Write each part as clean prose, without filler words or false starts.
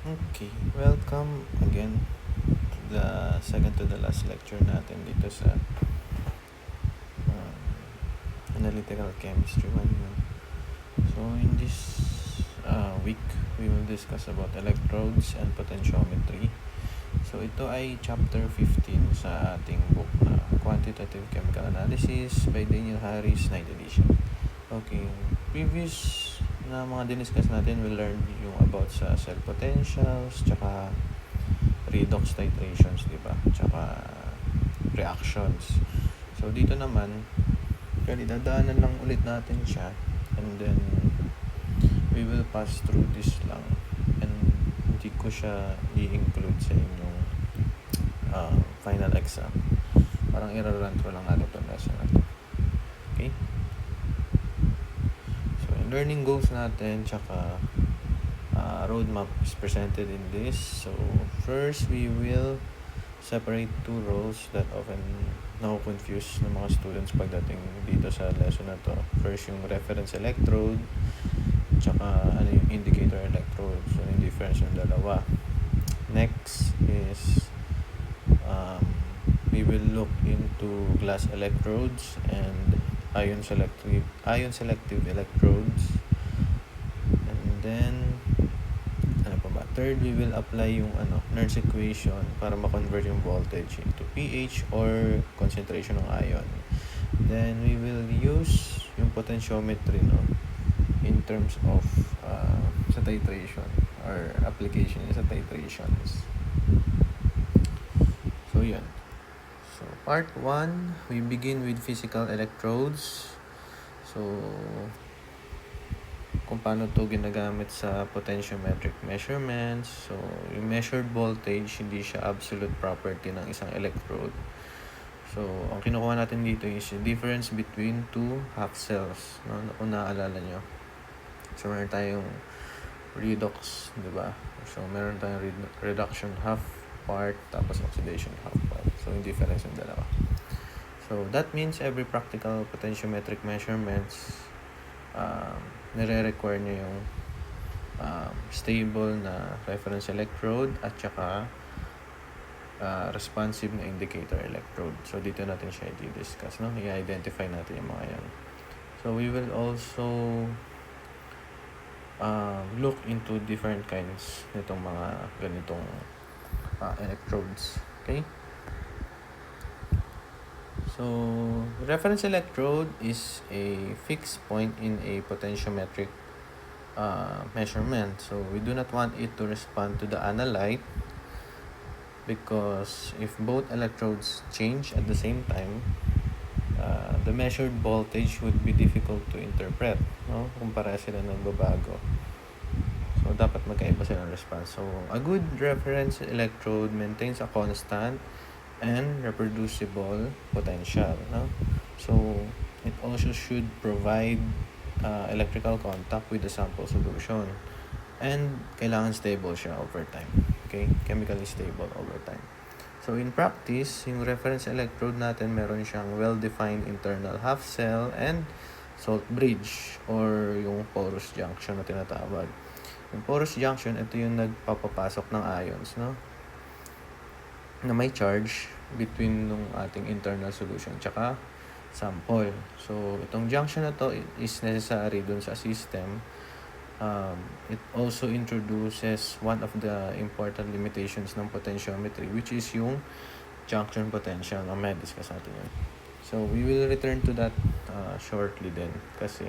Okay, welcome again to the second to the last lecture natin dito sa um, Analytical Chemistry 1. No? So in this week, we will discuss about electrodes and potentiometry. So ito ay chapter 15 sa ating book na Quantitative Chemical Analysis by Daniel Harris, 9th edition. Okay, previous na mga diniscuss natin, we'll learn yung about sa cell potentials, tsaka redox titrations, di ba? Tsaka reactions. So, dito naman, dadaanan lang ulit natin siya. And then, we will pass through this lang. And hindi ko siya i-include sa inyong final exam. Parang i-run through lang natin itong lesson na to. Okay? So, yung learning goals natin, tsaka roadmap is presented in this. So, first, we will separate two roles that often na-confuse ng mga students pagdating dito sa lesson na to. First, yung reference electrode, tsaka yung indicator electrode. So, yung difference yung dalawa. Next is we will look into glass electrodes and ion selective electrodes. And then third, we will apply yung Nernst equation para ma-convert yung voltage into pH or concentration ng ion. Then, we will use yung potentiometry in terms of sa titration or application sa titrations. So, yun. So, part 1, we begin with physical electrodes. So, kung paano to ginagamit sa potentiometric measurements. So, yung measured voltage, hindi siya absolute property ng isang electrode. So, ang kinukuha natin dito is yung difference between two half cells. No? Kung naaalala nyo. So, meron tayong redox, di ba? So, meron tayong reduction half part, tapos oxidation half part. So, yung difference yung dalawa. So, that means every practical potentiometric measurements nire-require nyo yung stable na reference electrode at saka responsive na indicator electrode. So, dito natin siya i-discuss, no? I-identify natin yung mga yan. So, we will also look into different kinds nitong mga ganitong electrodes. Okay? So, reference electrode is a fixed point in a potentiometric measurement. So, we do not want it to respond to the analyte because if both electrodes change at the same time, the measured voltage would be difficult to interpret, no? Kung para sila nagbabago. So, dapat magkaiba silang response. So, a good reference electrode maintains a constant and reproducible potential, no? So, it also should provide electrical contact with the sample solution. And kailangan stable siya over time. Okay? Chemically stable over time. So, in practice, yung reference electrode natin, meron siyang well-defined internal half cell and salt bridge or yung porous junction na tinatawag. Yung porous junction, ito yung nagpapapasok ng ions, no? Na may charge between nung ating internal solution tsaka sample. So, itong junction na to is necessary dun sa system. It also introduces one of the important limitations ng potentiometry, which is yung junction potential. May discuss natin yun. So, we will return to that shortly din kasi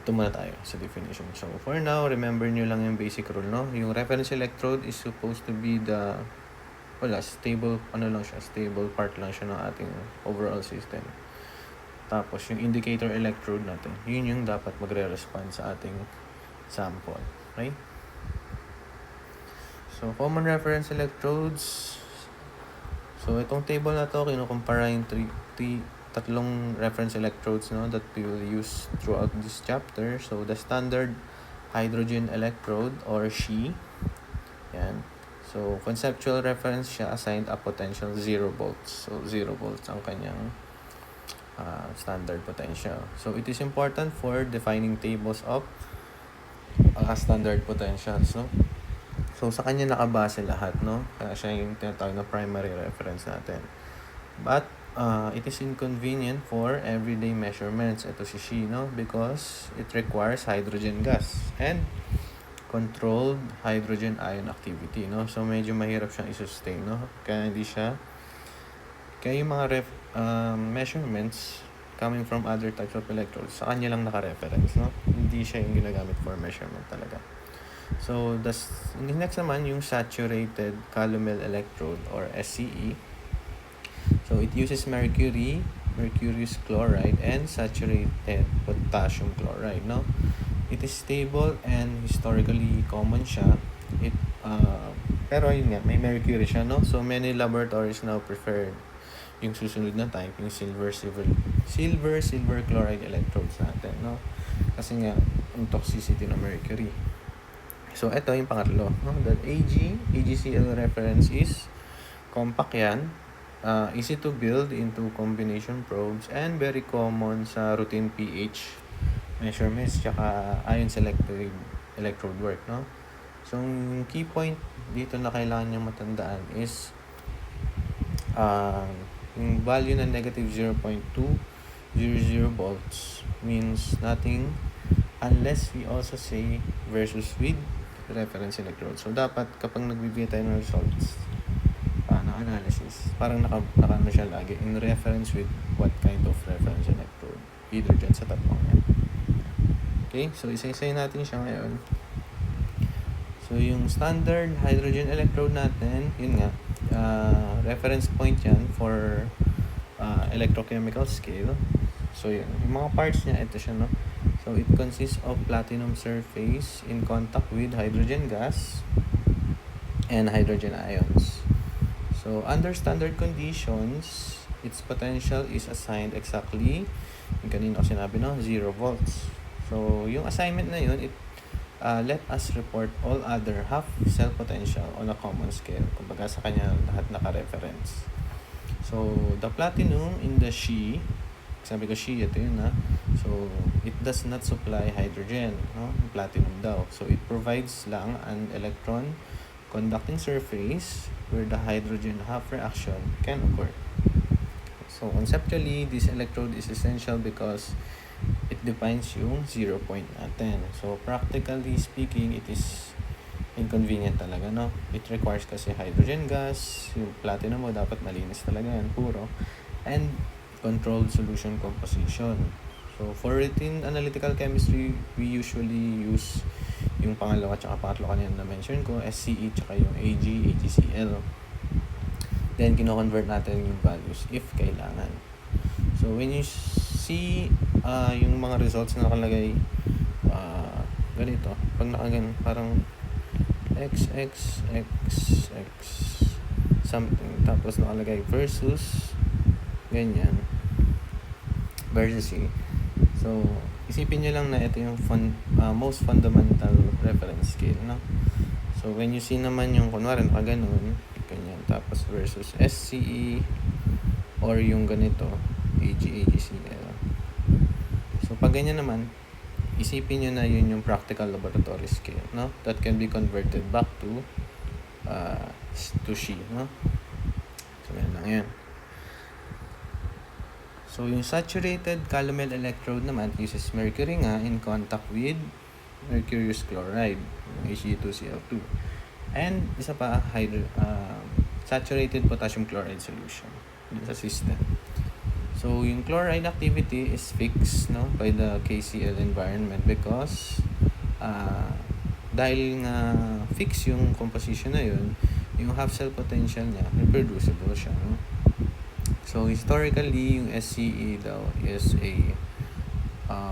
ito muna tayo sa definition. So, for now, remember nyo lang yung basic rule, no? Yung reference electrode is supposed to be stable part lang siya ng ating overall system. Tapos, yung indicator electrode natin, yun yung dapat magre-respond sa ating sample. Okay? So, common reference electrodes. So, itong table na to, kinukumpara yung tatlong reference electrodes, no, that we will use throughout this chapter. So, the standard hydrogen electrode or She. Yan. So, conceptual reference siya assigned a potential 0 volts. So, 0 volts ang kanyang standard potential. So, it is important for defining tables of standard potentials, no? So, sa kanya nakabase lahat, no? Kaya siya yung tinatawag na primary reference natin. But, it is inconvenient for everyday measurements. Ito si She, no? Because it requires hydrogen gas and controlled hydrogen ion activity, no? So, medyo mahirap siyang i-sustain, no? Kaya yung mga measurements coming from other types of electrodes, sa kanya lang naka-reference, no? Hindi siya yung ginagamit for measurement talaga. So, next naman yung saturated calomel electrode or SCE. So, it uses mercurius chloride, and saturated potassium chloride, no? It is stable and historically common siya. Pero yun nga, may mercury siya, no? So, many laboratories now prefer yung susunod na type, yung silver chloride electrodes natin, no? Kasi nga, yung toxicity ng mercury. So, ito yung pangatlo, no? The AgCl reference is compact yan, easy to build into combination probes, and very common sa routine pH measurements tsaka ion selective electrode work, no? So, yung key point dito na kailangan niyang matandaan is yung value na negative 0.200 volts means nothing unless we also say versus with reference electrode. So, dapat kapag nagbibigay tayo ng results ng analysis, parang naka siya lagi in reference with what kind of reference electrode, either dyan sa tatlong yan. Okay, so isa-isay natin siya ngayon. So, yung standard hydrogen electrode natin, yun nga, reference point yan for electrochemical scale. So, yun. Yung mga parts niya, ito siya, no? So, it consists of platinum surface in contact with hydrogen gas and hydrogen ions. So, under standard conditions, its potential is assigned exactly, yung kanina ko sinabi, no? 0 volts. So, yung assignment na yun, it let us report all other half cell potential on a common scale. Kumbaga sa kanya lahat naka-reference. So, the platinum in the She, sabi ko She, ito yun ha. So, it does not supply hydrogen, no? Platinum daw. So, it provides lang an electron conducting surface where the hydrogen half reaction can occur. So, conceptually, this electrode is essential because it defines yung 0 point natin. So, practically speaking, it is inconvenient talaga, no? It requires kasi hydrogen gas, yung platinum mo dapat malinis talaga yan, puro, and controlled solution composition. So, for routine analytical chemistry, we usually use yung pangalawa at pangatlo kanina na mention ko, SCE tsaka yung AgCl. Then, kino-convert natin yung values if kailangan. So, when you see yung mga results na nakalagay ganito, pag nakagan parang x something, tapos nakalagay versus ganyan versus C. So, isipin nyo lang na ito yung most fundamental reference scale, no? So, when you see naman yung kunwari nakaganon, ganyan, tapos versus SCE or yung ganito AgCl. So, pag ganyan naman, isipin nyo na yun yung practical laboratory scale, no? That can be converted back to She, no? So, yan lang yan. So, yung saturated calomel electrode naman uses mercury nga in contact with mercurius chloride, Hg2Cl2. And isa pa, saturated potassium chloride solution sa system. So, yung chloride activity is fixed, no, by the KCl environment because dahil nga fix yung composition na yun, yung half cell potential niya, reproducible siya, no? So, historically, yung SCE daw is a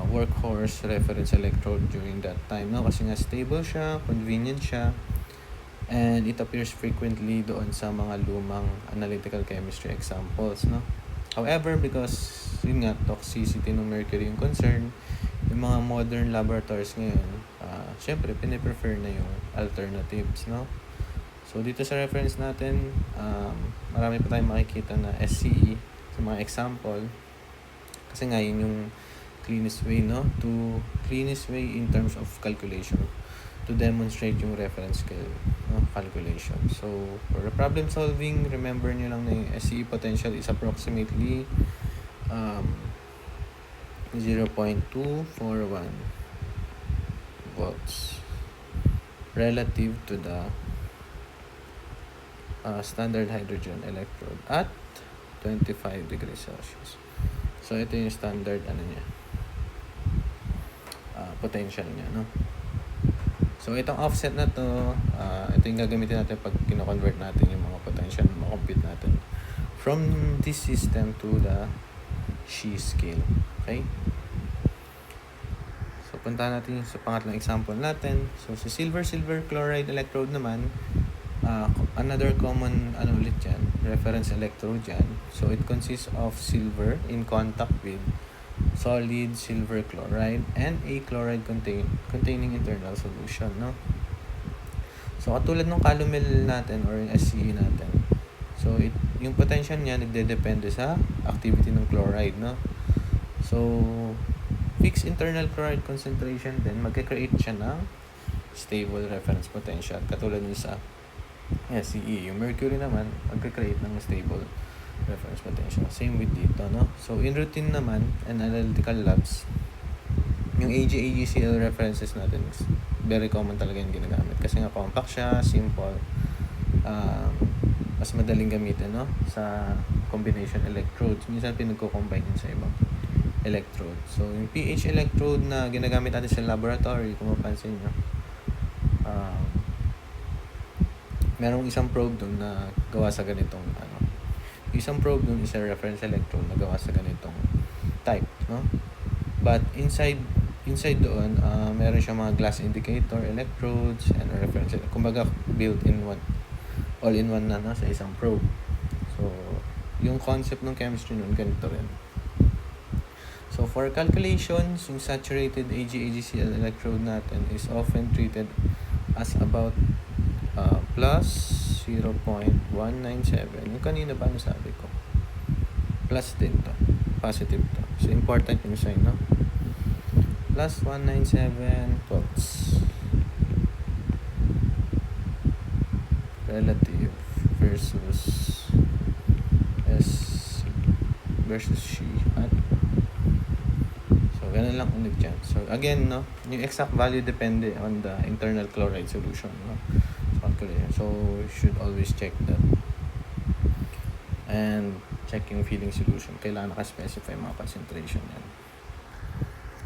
workhorse reference electrode during that time, no? Kasi nga stable siya, convenient siya, and it appears frequently doon sa mga lumang analytical chemistry examples, no? However, because yun nga, toxicity ng mercury yung concern, yung mga modern laboratories ngayon, syempre, piniprefer na yung alternatives, no? So, dito sa reference natin, marami pa tayong makikita na SCE sa mga example. Kasi nga, yun yung cleanest way, no? Cleanest way in terms of calculation to demonstrate yung reference scale, no, calculation. So, for problem solving, remember nyo lang na yung SCE potential is approximately 0.241 volts relative to the standard hydrogen electrode at 25 degrees Celsius. So, ito yung standard potential niya, no? So, itong offset na to, ito yung gagamitin natin pag kino-convert natin yung mga potential na ma-compute natin from this system to the SCE scale. Okay? So, punta natin sa pangatlong example natin. So, sa silver chloride electrode naman, another common ulit dyan, reference electrode dyan. So, it consists of silver in contact with solid silver chloride and a chloride containing internal solution, no? So, katulad ng calomel natin or yung SCE natin. So, yung potential niya nagdedepende sa activity ng chloride, no? So, fixed internal chloride concentration then magka-create siya ng stable reference potential katulad ng sa SCE. Yung mercury naman magka-create ng stable reference potential. Same with dito, no? So, in routine naman and analytical labs, yung AgCl references natin is very common talaga yung ginagamit. Kasi nga compact siya, simple, mas madaling gamitin, no? Sa combination electrodes. Minsan pinagko-combine yun sa ibang electrode. So, yung pH electrode na ginagamit natin sa laboratory, kung mapansin nyo, merong isang probe doon na gawa sa ganitong isang probe dun is a reference electrode na gawa sa ganitong type, no? But inside doon, meron siya mga glass indicator electrodes and a reference, kumbaga built-in one, all-in-one na sa isang probe. So, yung concept ng chemistry nun, ganito rin. So, for calculations, yung saturated AgCl electrode natin is often treated as about plus 0.197. Yung kanina ba nasabi ko? Plus din to. Positive to. So, important yung sign, no? Plus 197 volts. Relative versus SCE at so, ganun lang ulit dyan. So, again, no? Yung exact value depende on the internal chloride solution, no? So, you should always check that. And check yung filling solution. Kailangan naka-specify mga concentration yan.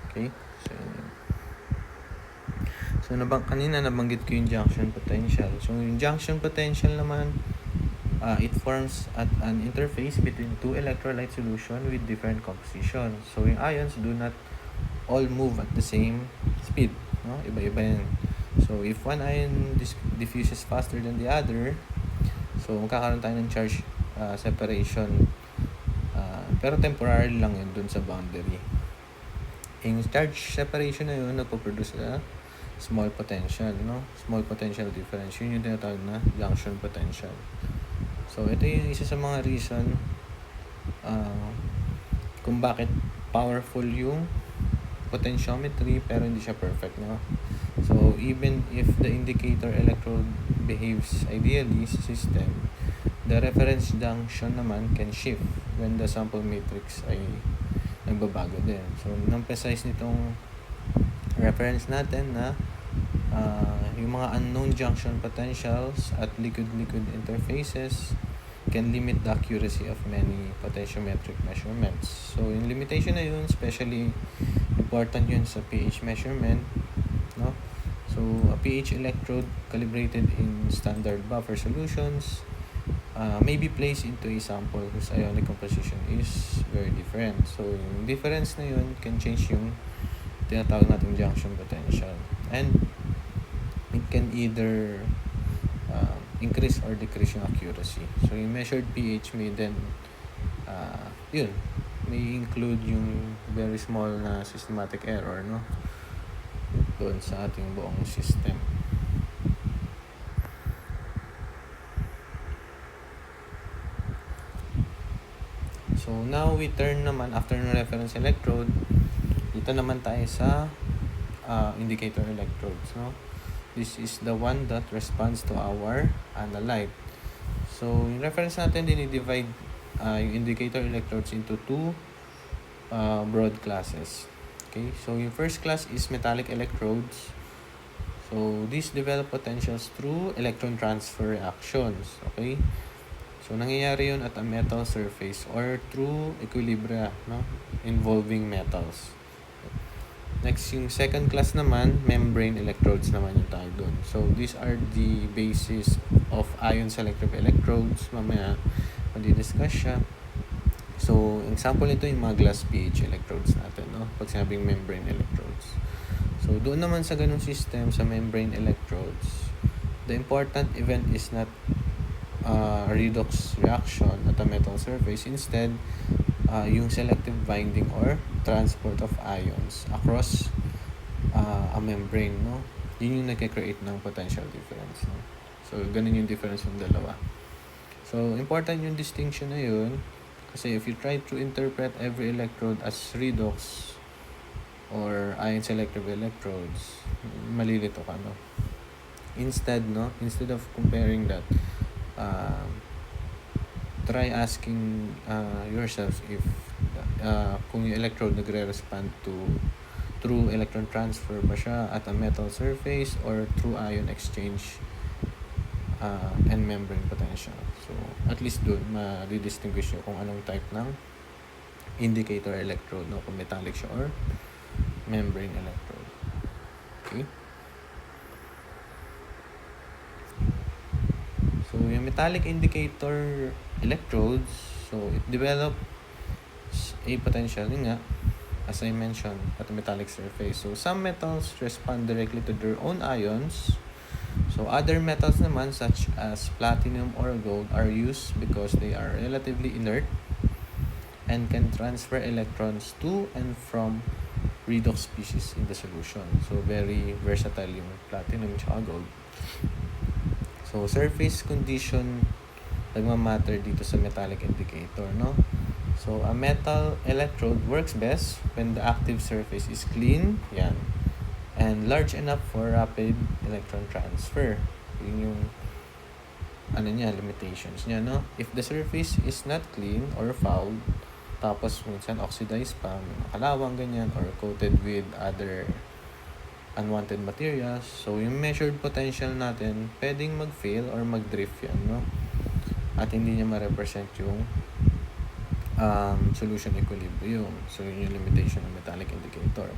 Okay? So kanina nabanggit ko yung junction potential. So, yung junction potential naman, it forms at an interface between two electrolyte solution with different composition. So, yung ions do not all move at the same speed, no? Iba-iba yan. So, if one ion diffuses faster than the other, so magkakaroon tayo ng charge separation, pero temporary lang yun dun sa boundary. Yung charge separation na yun nagpo-produce na small potential, no? Small potential difference. Yun yung tinatawag na junction potential. So, ito yung isa sa mga reason kung bakit powerful yung potentiometry pero hindi siya perfect, no? So, even if the indicator electrode behaves ideally sa system, the reference junction naman can shift when the sample matrix ay nagbabago din. So, na-emphasize nitong reference natin na yung mga unknown junction potentials at liquid-liquid interfaces can limit the accuracy of many potentiometric measurements. So, yung limitation na yun, especially important yun sa pH measurement, no? So, a pH electrode calibrated in standard buffer solutions may be placed into a sample whose ionic composition is very different. So, yung difference na yun can change yung tinatawag natin junction potential. And it can either increase or decrease yung accuracy. So, yung measured pH may then may include yung very small na systematic error, no? Doon sa ating buong system. So, now we turn naman after ng reference electrode, dito naman tayo sa indicator electrodes, no? this is the one that responds to our analyte. So, yung reference natin, dinidivide yung indicator electrodes into two broad classes. Okay, so yung first class is metallic electrodes. So, these develop potentials through electron transfer reactions. Okay, so nangyayari yun at a metal surface or through equilibria, no, involving metals. Next, yung second class naman, membrane electrodes naman yung tawag doon. So, these are the basis of ion selective electrodes. Mamaya, madi-discuss siya. So, example nito yung mga glass pH electrodes natin, no? Pag sinabing membrane electrodes. So, doon naman sa ganung system, sa membrane electrodes, the important event is not a redox reaction at a metal surface. Instead, yung selective binding or transport of ions across a membrane, no? Yun yung nagka-create ng potential difference, no? So, ganun yung difference ng dalawa. So, important yung distinction na yun kasi if you try to interpret every electrode as redox or ion selective electrodes, malilito ka, no? Instead of comparing that, try asking yourself if kung yung electrode nagre-respond through electron transfer ba siya at a metal surface or through ion exchange and membrane potential. So, at least doon, ma-distinguish nyo kung anong type ng indicator electrode, no? Kung metallic siya or membrane electrode. Okay? So, yung metallic indicator electrodes, so it develops a potential, yun nga, as I mentioned, at a metallic surface. So, some metals respond directly to their own ions. So, other metals naman, such as platinum or gold, are used because they are relatively inert and can transfer electrons to and from redox species in the solution. So, very versatile yung platinum tsaka gold. So, surface condition nagmamatter dito sa metallic indicator, no? So, a metal electrode works best when the active surface is clean, yan, and large enough for rapid electron transfer. Yun yung limitations niya, no? If the surface is not clean or fouled, tapos minsan oxidized pa, makalawang ganyan, or coated with other unwanted materials, so yung measured potential natin, pwedeng mag-fail or mag-drift yan, no? At hindi niya ma-represent yung solution equilibrium. So, yun yung limitation ng metallic indicator.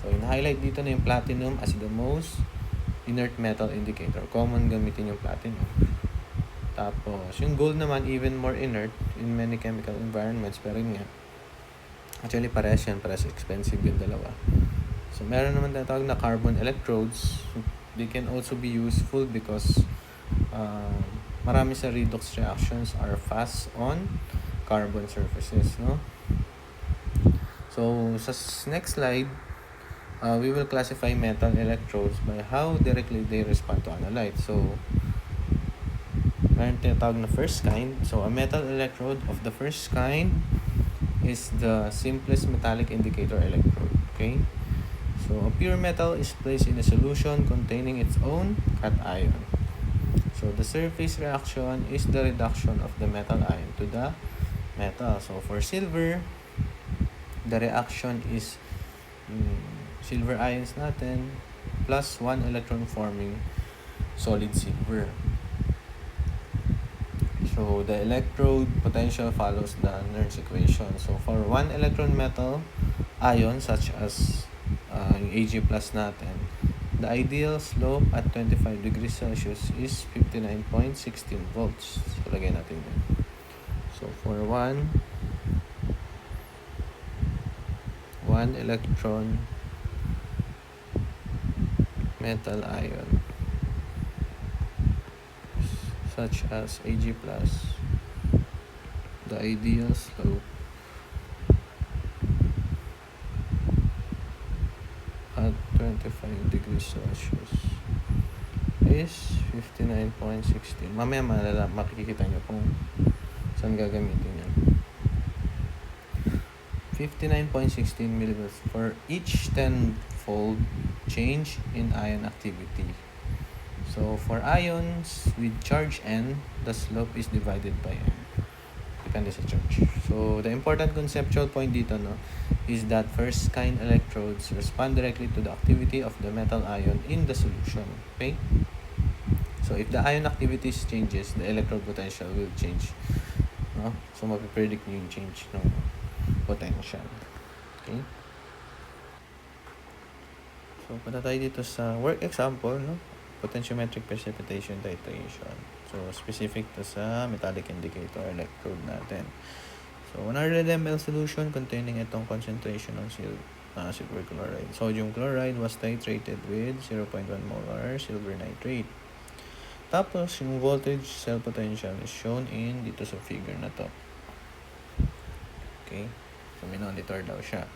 So, in-highlight dito na yung platinum as the most inert metal indicator. Common gamitin yung platinum. Tapos, yung gold naman, even more inert in many chemical environments. Pero yun nga, actually, parehas expensive yung dalawa. So, meron naman tinatawag na carbon electrodes. They can also be useful because marami sa redox reactions are fast on carbon surfaces, no? So, sa next slide, we will classify metal electrodes by how directly they respond to analyte. So, meron tinatawag na first kind. So, a metal electrode of the first kind is the simplest metallic indicator electrode. Okay? So, a pure metal is placed in a solution containing its own cation. So, the surface reaction is the reduction of the metal ion to the metal. So, for silver, the reaction is silver ions natin plus 1 electron forming solid silver. So, the electrode potential follows the Nernst equation. So, for 1 electron metal ion such as yung Ag plus natin, the ideal slope at 25 degrees Celsius is 59.16 volts. So, lagay natin yun. So, for 1 electron metal ion such as Ag plus, the ideal slope at 25 degrees Celsius is 59.16. Mamaya makikita nyo kung saan gagamitin yan. 59.16 millivolts for each 10-fold change in ion activity. So for ions with charge N, the slope is divided by N. Depende sa charge. So the important conceptual point dito, no, is that first kind electrodes respond directly to the activity of the metal ion in the solution. Okay? So if the ion activity changes, the electrode potential will change. No? So mapipredict nyo yung change ng potential. Okay? So punta tayo dito sa work example, no? Potentiometric precipitation titration. So specific to sa metallic indicator electrode natin. So 100 ml solution containing itong concentration ng silver chloride. Sodium chloride was titrated with 0.1 molar silver nitrate. Tapos yung voltage cell potential is shown in dito sa figure na to. Okay? So minonitor daw siya.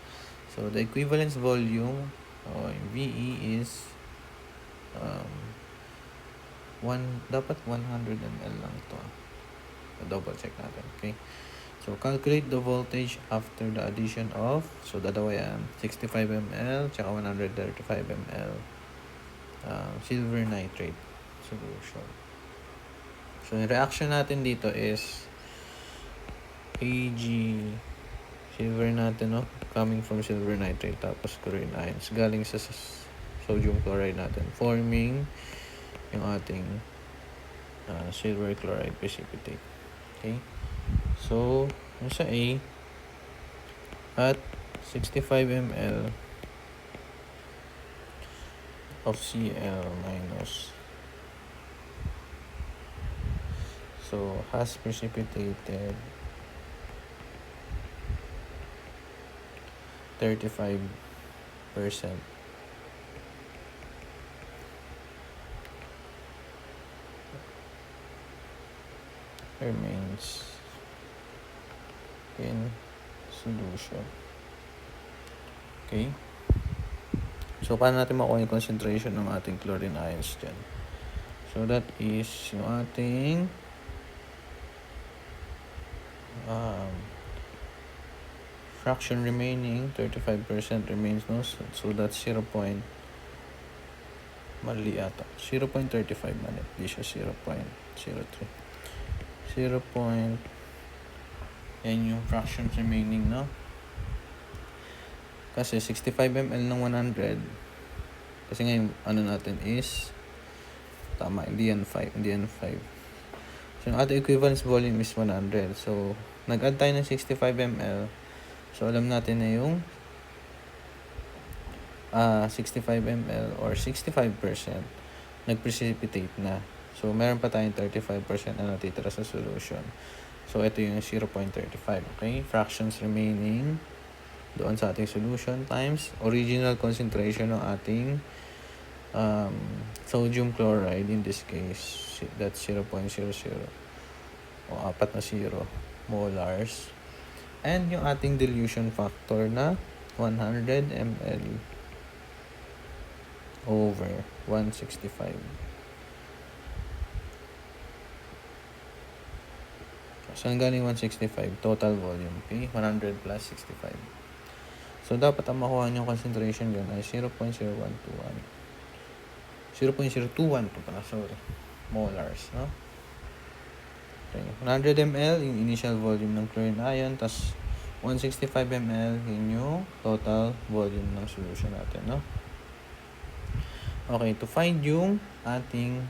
So the equivalence volume yung VE is dapat 100 ml lang ito. So, double check natin. Okay? So calculate the voltage after the addition of, so dalawa yan, 65 ml tsaka 135 ml silver nitrate solution. So yung reaction natin dito is Ag silver natin, no, coming from silver nitrate, tapos chlorine ions galing sa sodium chloride natin, forming yung ating silver chloride precipitate. Okay? So, yung sa A, at 65 ml of Cl minus, so has precipitated 35% remains in solution. Okay? So, paano natin makuha yung concentration ng ating chlorine ions dyan? So, that is yung ating fraction remaining, 35% remains, no? So that's 0.35 mali. Di siya 0.03. Yan yung fractions remaining, no? Kasi 65 ml ng 100. Kasi ngayon, ano natin is, tama, hindi yan 5. So yung ating equivalence volume is 100. So, nag-add tayo ng 65 ml. So, alam natin na yung 65 ml or 65% nag-precipitate na. So, meron pa tayong 35% na natitira sa solution. So, ito yung 0.35. Okay? Fractions remaining doon sa ating solution times original concentration ng ating sodium chloride. In this case, that's 0.00 o 4 na 0 molars. And yung ating dilution factor na 100 ml over 165. Saan galing 165? Total volume. Okay? 100 plus 65. So, dapat ang makuha nyo concentration yun ay 0.0121. 0.0212 pala, sorry. Molars, no? Okay. 100 ml, yung initial volume ng chlorine ion, tas 165 ml, yun yung total volume ng solution natin, no? Okay, to find yung ating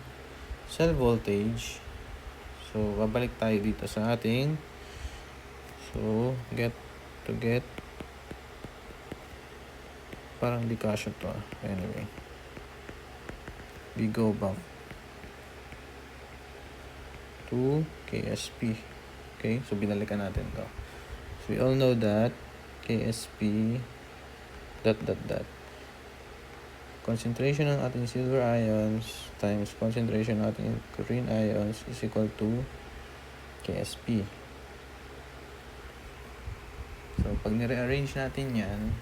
cell voltage, so, babalik tayo dito sa ating, so, get, parang di kasya to, anyway. We go back to KSP. Okay, so binalikan natin to. So we all know that KSP ... concentration ng ating silver ions times concentration ng ating chlorine ions is equal to KSP. So pag ni-rearrange natin yan,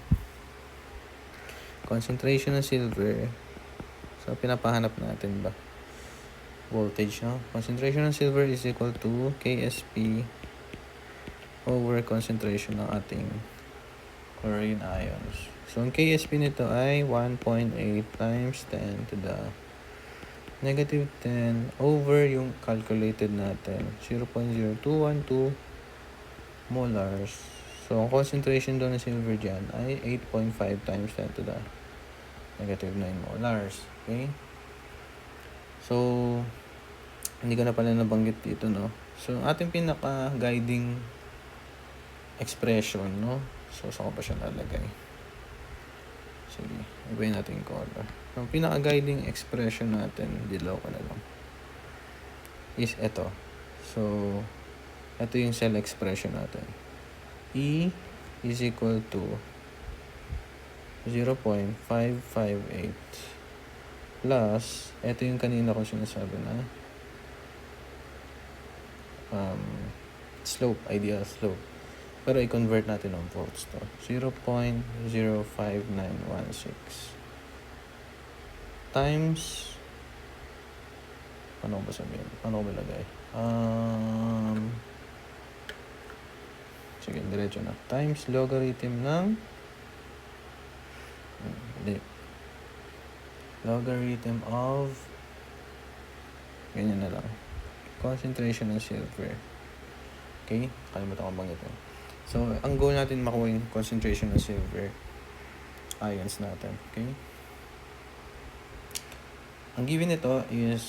concentration ng silver, so pinapahanap natin ba voltage, no? Concentration ng silver is equal to KSP over concentration ng ating chlorine ions. So, ang KSP nito ay 1.8 times 10 to the negative 10 over yung calculated natin, 0.0212 molars. So, ang concentration doon ng silver dyan ay 8.5 times 10 to the negative 9 molars. Okay? So, hindi ko na pala nabanggit dito, no? So, ating pinaka-guiding expression, no? So, saan ko pa siya lalagay? Sige, ibayin natin yung color. Ang pinaka-guiding expression natin, dilaw ko na lang, is ito. So, ito yung cell expression natin. E is equal to 0.558 plus, ito yung kanina ko sinasabi na slope, ideal slope. Pero i-convert natin ng volts to. 0.05916 times, paano ko ba sabihin? Paano ko ba lagay? Sige, diretso na. Times logarithm ng logarithm of ganyan na lang. Concentration ng silver. Okay? Kalimutan ko banggitin. So, ang goal natin makuha yung concentration ng silver ions natin. Okay? Ang given nito is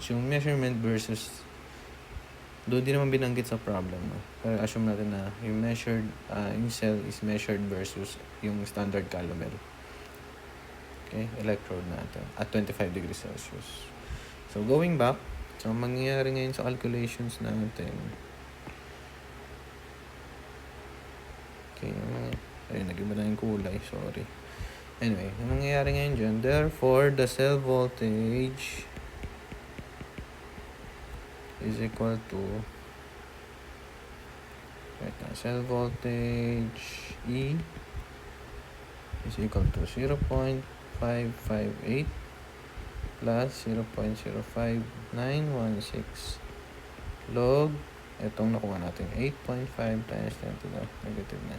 yung measurement versus doon din naman binanggit sa problem, no? Pero assume natin na yung measured, yung cell is measured versus yung standard calomel. Okay? Electrode natin at 25 degrees Celsius. So, going back, so mangyayari ngayon sa calculations natin. Okay, ayun, nag-iba na yung kulay, sorry. Anyway, yung mangyayari ngayon dyan, therefore, the cell voltage is equal to cell voltage E is equal to 0.558 plus 0.05916 log itong nakuha natin 8.5 times 10 to the negative 9.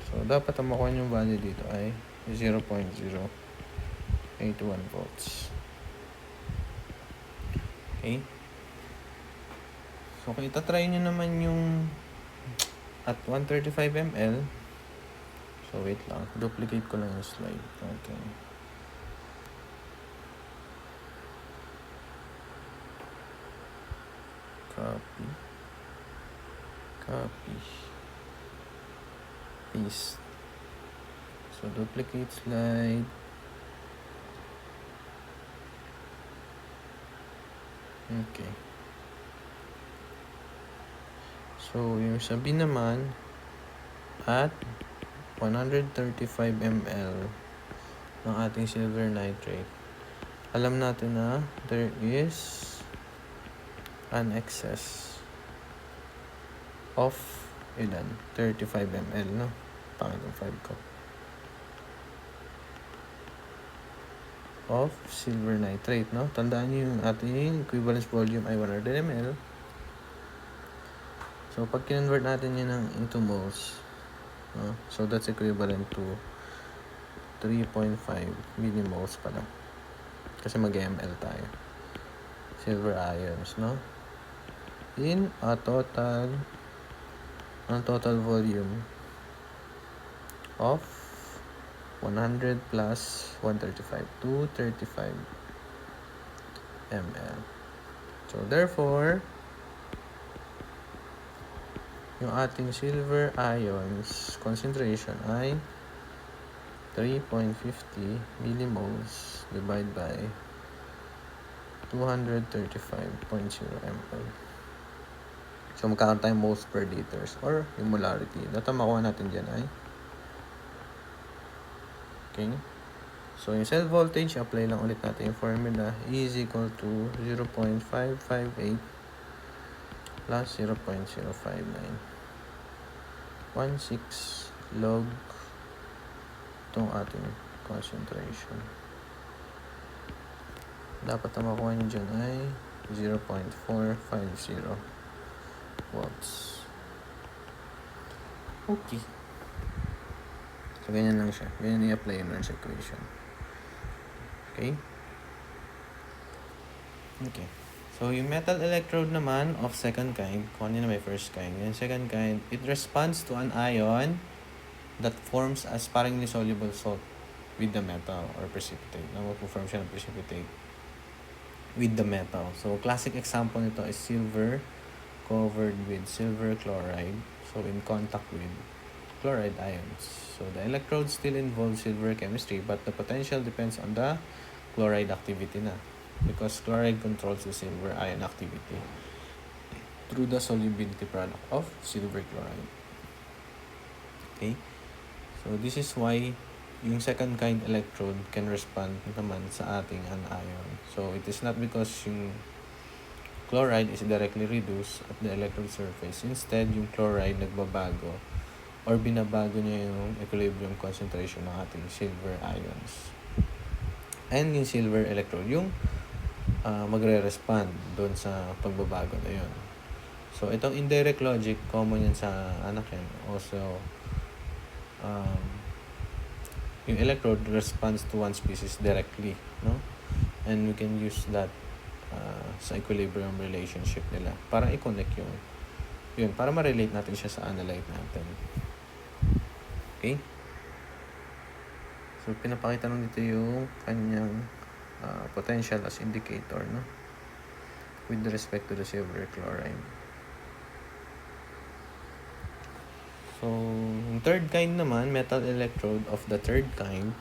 So, dapat ang makuha yung value dito ay 0.081 volts. Okay? So, kung itatry nyo naman yung at 135 ml. So, wait lang. Duplicate ko lang yung slide. Okay. Copy. Paste. So, duplicate slide. Okay. So, yung sabi naman, at 135 ml ng ating silver nitrate, alam natin na there is an excess of ilan? 35 ml, no? Pangit ang 5 ko. Of silver nitrate, no? Tandaan nyo yung ating equivalence volume ay 100 ml. So, pag kinonvert natin yun into moles, no? So, that's equivalent to 3.5 millimoles pala. Kasi mag-ml tayo. Silver ions, no? In a total volume of 100 plus 135, 235 ml. So, therefore, yung ating silver ions concentration ay 3.50 millimoles divided by 235.0 ml. So, magkakaroon tayong moles per liters or yung molarity. Data makuha natin dyan ay okay. So, yung cell voltage, apply lang ulit natin yung formula. E is equal to 0.558 plus 0.05916 log itong ating concentration. Dapat na makuha nyo dyan ay 0.450 volts. Okay. So, ganyan lang siya. Ganyan i-apply yung Nernst equation. Okay? Okay. So, yung metal electrode naman of second kind, kung ano na may first kind, yung second kind, it responds to an ion that forms as sparingly soluble salt with the metal or precipitate. Mag-form siya ng precipitate with the metal. So, classic example nito is silver covered with silver chloride. So, in contact with chloride ions. So, the electrode still involves silver chemistry, but the potential depends on the chloride activity na. Because chloride controls the silver ion activity through the solubility product of silver chloride. Okay? So, this is why yung second kind electrode can respond naman sa ating anion. So, it is not because yung chloride is directly reduced at the electrode surface. Instead, yung chloride nagbabago or binabago niya yung equilibrium concentration ng ating silver ions. And yung silver electrode, yung magre-respond doon sa pagbabago na yun. So, itong indirect logic, common yan sa anakin. Also, yung electrode responds to one species directly, no? And we can use that sa equilibrium relationship nila para i-connect yun, para ma-relate natin siya sa analyte natin. Okay? So, pinapakita nung dito yung kanyang potential as indicator, no? With respect to the silver chloride. So, yung third kind naman, metal electrode of the third kind.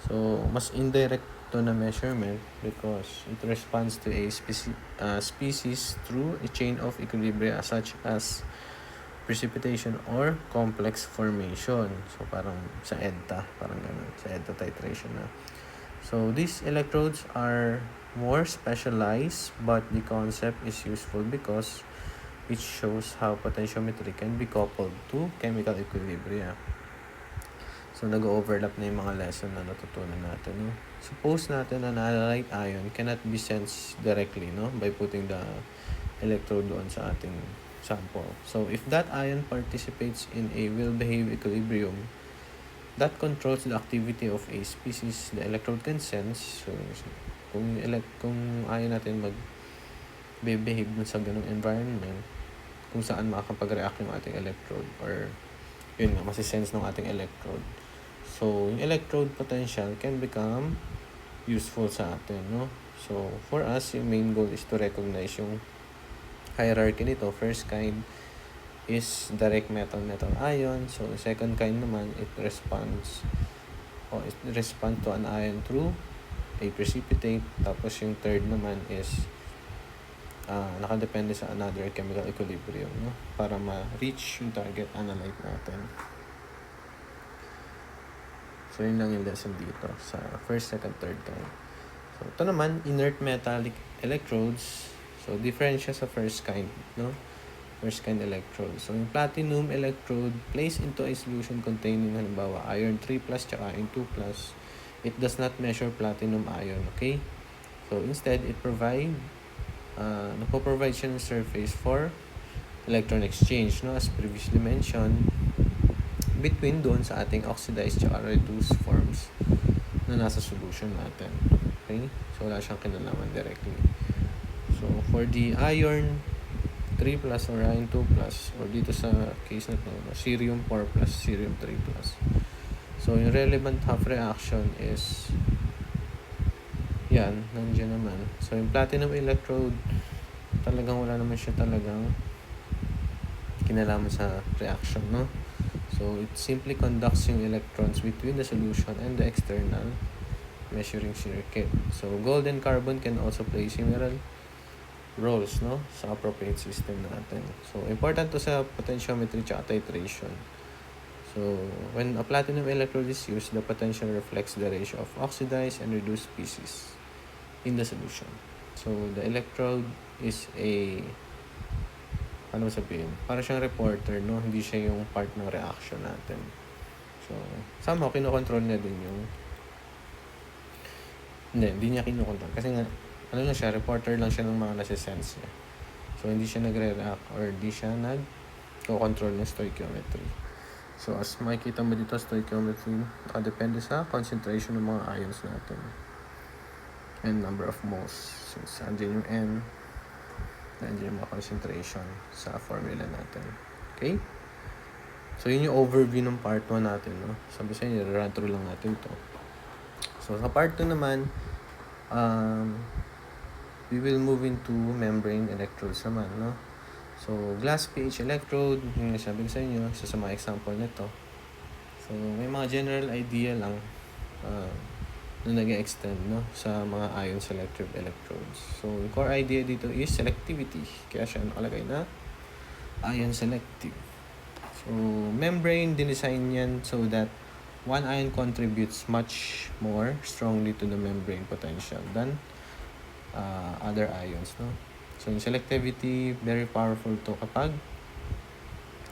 So, mas indirect to na measurement because it responds to a species through a chain of equilibria such as precipitation or complex formation. So, parang sa EDTA, parang ganun, sa EDTA titration na. So, these electrodes are more specialized, but the concept is useful because it shows how potentiometry can be coupled to chemical equilibria. So, nag-overlap na yung mga lesson na natutunan natin. No? Suppose natin na analyte ion cannot be sensed directly, no, by putting the electrode doon sa ating sample. So, if that ion participates in a well-behaved equilibrium that controls the activity of a species the electrode can sense, so kung ion natin mag-behave dun sa ganung environment, kung saan makakapag-react yung ating electrode or yun nga, masisense ng ating electrode. So, yung electrode potential can become useful sa atin, no? So, for us, yung main goal is to recognize yung hierarchy nito. First kind is direct metal-metal ion. So, second kind naman, it responds to an ion through a precipitate. Tapos yung third naman is nakadepende sa another chemical equilibrium, no? Para ma-reach yung target analyte natin. So, yun lang yung lesson dito sa first, second, third kind. So, ito naman, inert metallic electrodes. So, different siya sa first kind, no? First kind electrode. So, yung platinum electrode placed into a solution containing, halimbawa, iron 3+ tsaka iron 2+. It does not measure platinum ion, okay? So, instead, it nagpo-provide siya ng surface for electron exchange, no? As previously mentioned, between doon sa ating oxidized tsaka reduced forms na nasa solution natin. Okay? So, wala siyang kinalaman directly. So, for the iron 3+ or iron 2+, or dito sa case na ito, cerium 4+, cerium 3+. So, yung relevant half reaction is yan, nandiyan naman. So, yung platinum electrode, talagang wala naman siya talagang kinalaman sa reaction, no? So, it simply conducts yung electrons between the solution and the external measuring circuit. So, gold and carbon can also play similar roles, no, sa appropriate system natin. So, important to sa potentiometry tsaka titration. So, when a platinum electrode is used, the potential reflects the ratio of oxidized and reduced species in the solution. So, the electrode is ano sabihin? Para siyang reporter, no? Hindi siya yung part ng reaction natin. So, somehow, kinokontrol niya din yung hindi niya kinokontrol. Kasi nga, ano lang siya, reporter lang siya ng mga nasisense niya. So, hindi siya nagre-react or hindi siya nag-control ng stoichiometry. So, as makikita mo dito, stoichiometry nakadepende sa concentration ng mga ions natin. and number of moles. Since andyan yung N, andyan yung mga concentration sa formula natin. Okay? So, yun yung overview ng part 1 natin, no? Sabi sa inyo, run through lang natin to. So, sa part 2 naman, we will move into membrane electrodes naman, no? So, glass pH electrode, yung sabi ko sa inyo, isa sa mga example nito. So, may mga general idea lang na nag-extend, no, sa mga ion selective electrodes. So, yung core idea dito is selectivity. Kaya siya nakalagay na ion selective. So, membrane, dinesign yan so that one ion contributes much more strongly to the membrane potential than other ions, no? So, yung selectivity, very powerful to kapag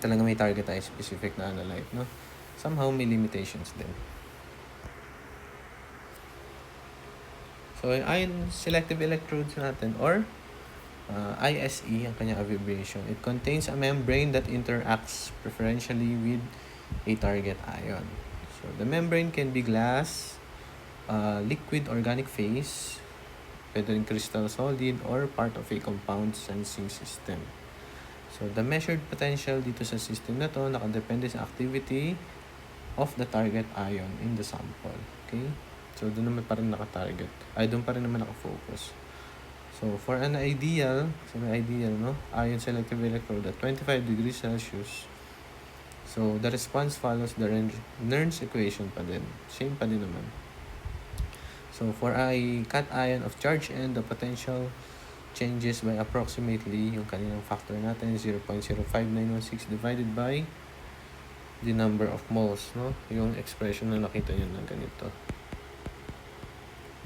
talaga may target tayo specific na analyte, no? Somehow, may limitations din. So, yung ion selective electrodes natin, or ISE, ang kanyang abbreviation, it contains a membrane that interacts preferentially with a target ion. So, the membrane can be glass, liquid organic phase, pwede rin crystal solid, or part of a compound sensing system. So, the measured potential dito sa system na to nakadepende sa activity of the target ion in the sample. Okay? So, doon naman pa rin nakatarget. Doon pa rin naman nakafocus. So, for an ideal, no, ion selective electrode at 25 degrees Celsius, so the response follows the Nernst equation pa din. Same pa din naman. So, for a cation of charge N, the potential changes by approximately, yung kaninang factor natin, 0.05916 divided by the number of moles, no? Yung expression na nakita nyo na ganito.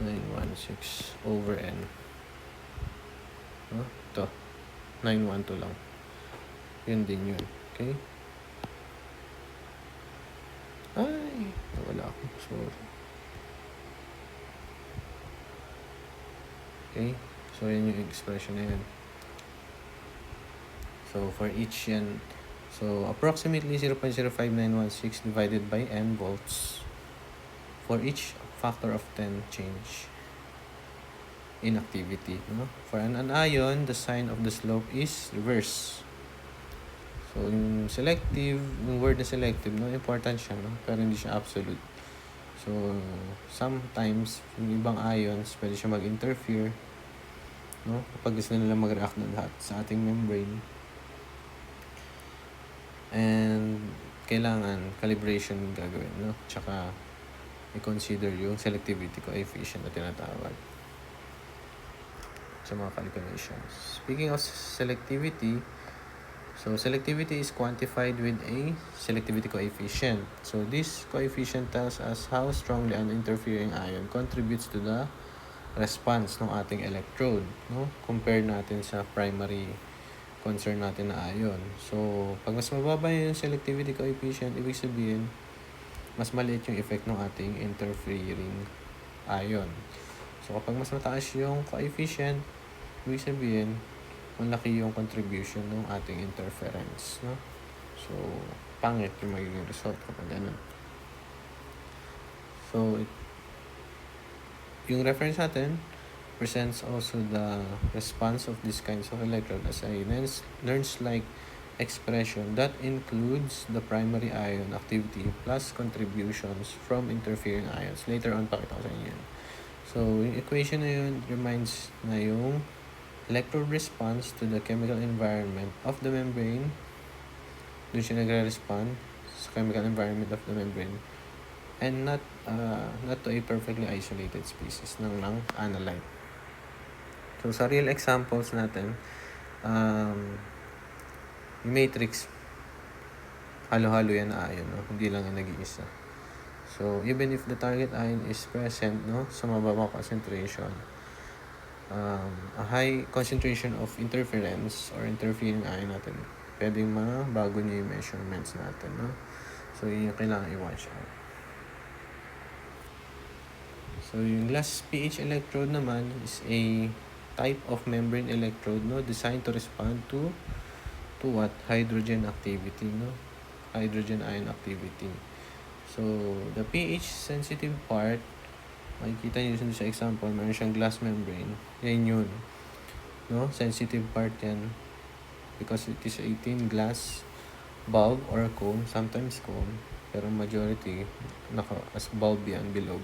916 over N. No? Ito. 912 lang. Yun din yun. Okay? Ay! Nawala ako. Sorry. Okay? So, yun yung expression na yun. So, for each yan, so, approximately 0.05916 divided by N volts for each factor of 10 change in activity. No? For an anion, the sign of the slope is reverse. So, yung selective, yung word na selective, no, important siya, no? Pero hindi siya absolute. So, sometimes, yung ibang ions, pwede siya mag-interfere, no? Kapag gusto nila mag-react na lahat sa ating membrane. And, kailangan calibration gagawin, no? Tsaka, i-consider yung selectivity coefficient na tinatawag sa mga calculations. Speaking of selectivity, so selectivity is quantified with a selectivity coefficient. So this coefficient tells us how strongly an interfering ion contributes to the response ng ating electrode, no? Compare natin sa primary concern natin na ion. So, pag mas mababa yung selectivity coefficient, ibig sabihin, mas maliit yung effect ng ating interfering ion. So, kapag mas mataas yung coefficient, ibig sabihin, malaki yung contribution ng ating interference, no? So, pangit yung magiging result kapag ganun. So, yung reference natin presents also the response of these kinds of electrode as a Nernst-like expression that includes the primary ion activity plus contributions from interfering ions. Later on, pakita ko sa inyo. So, yung equation na yun reminds na yung electrode response to the chemical environment of the membrane. Doon siya nagre-respond sa chemical environment of the membrane. And not to a perfectly isolated species ng analyte. So, sa real examples natin, yung matrix, halo-halo yan na ion, no? Hindi lang yung nag-iisa. So, even if the target ion is present, no, sa mababang concentration, a high concentration of interference or interfering ion natin, pwedeng mabago niya yung measurements natin, no? So, yun yung kailangan i-watch out. So, yung glass pH electrode naman is a type of membrane electrode, no, designed to respond to what? Hydrogen activity, no? Hydrogen ion activity. So, the pH sensitive part makikita nyo dun sa example, meron siyang glass membrane. Yan yun. No? Sensitive part yan. Because it is 18 glass bulb or cone, sometimes cone. Pero majority, as bulb yan, bilog.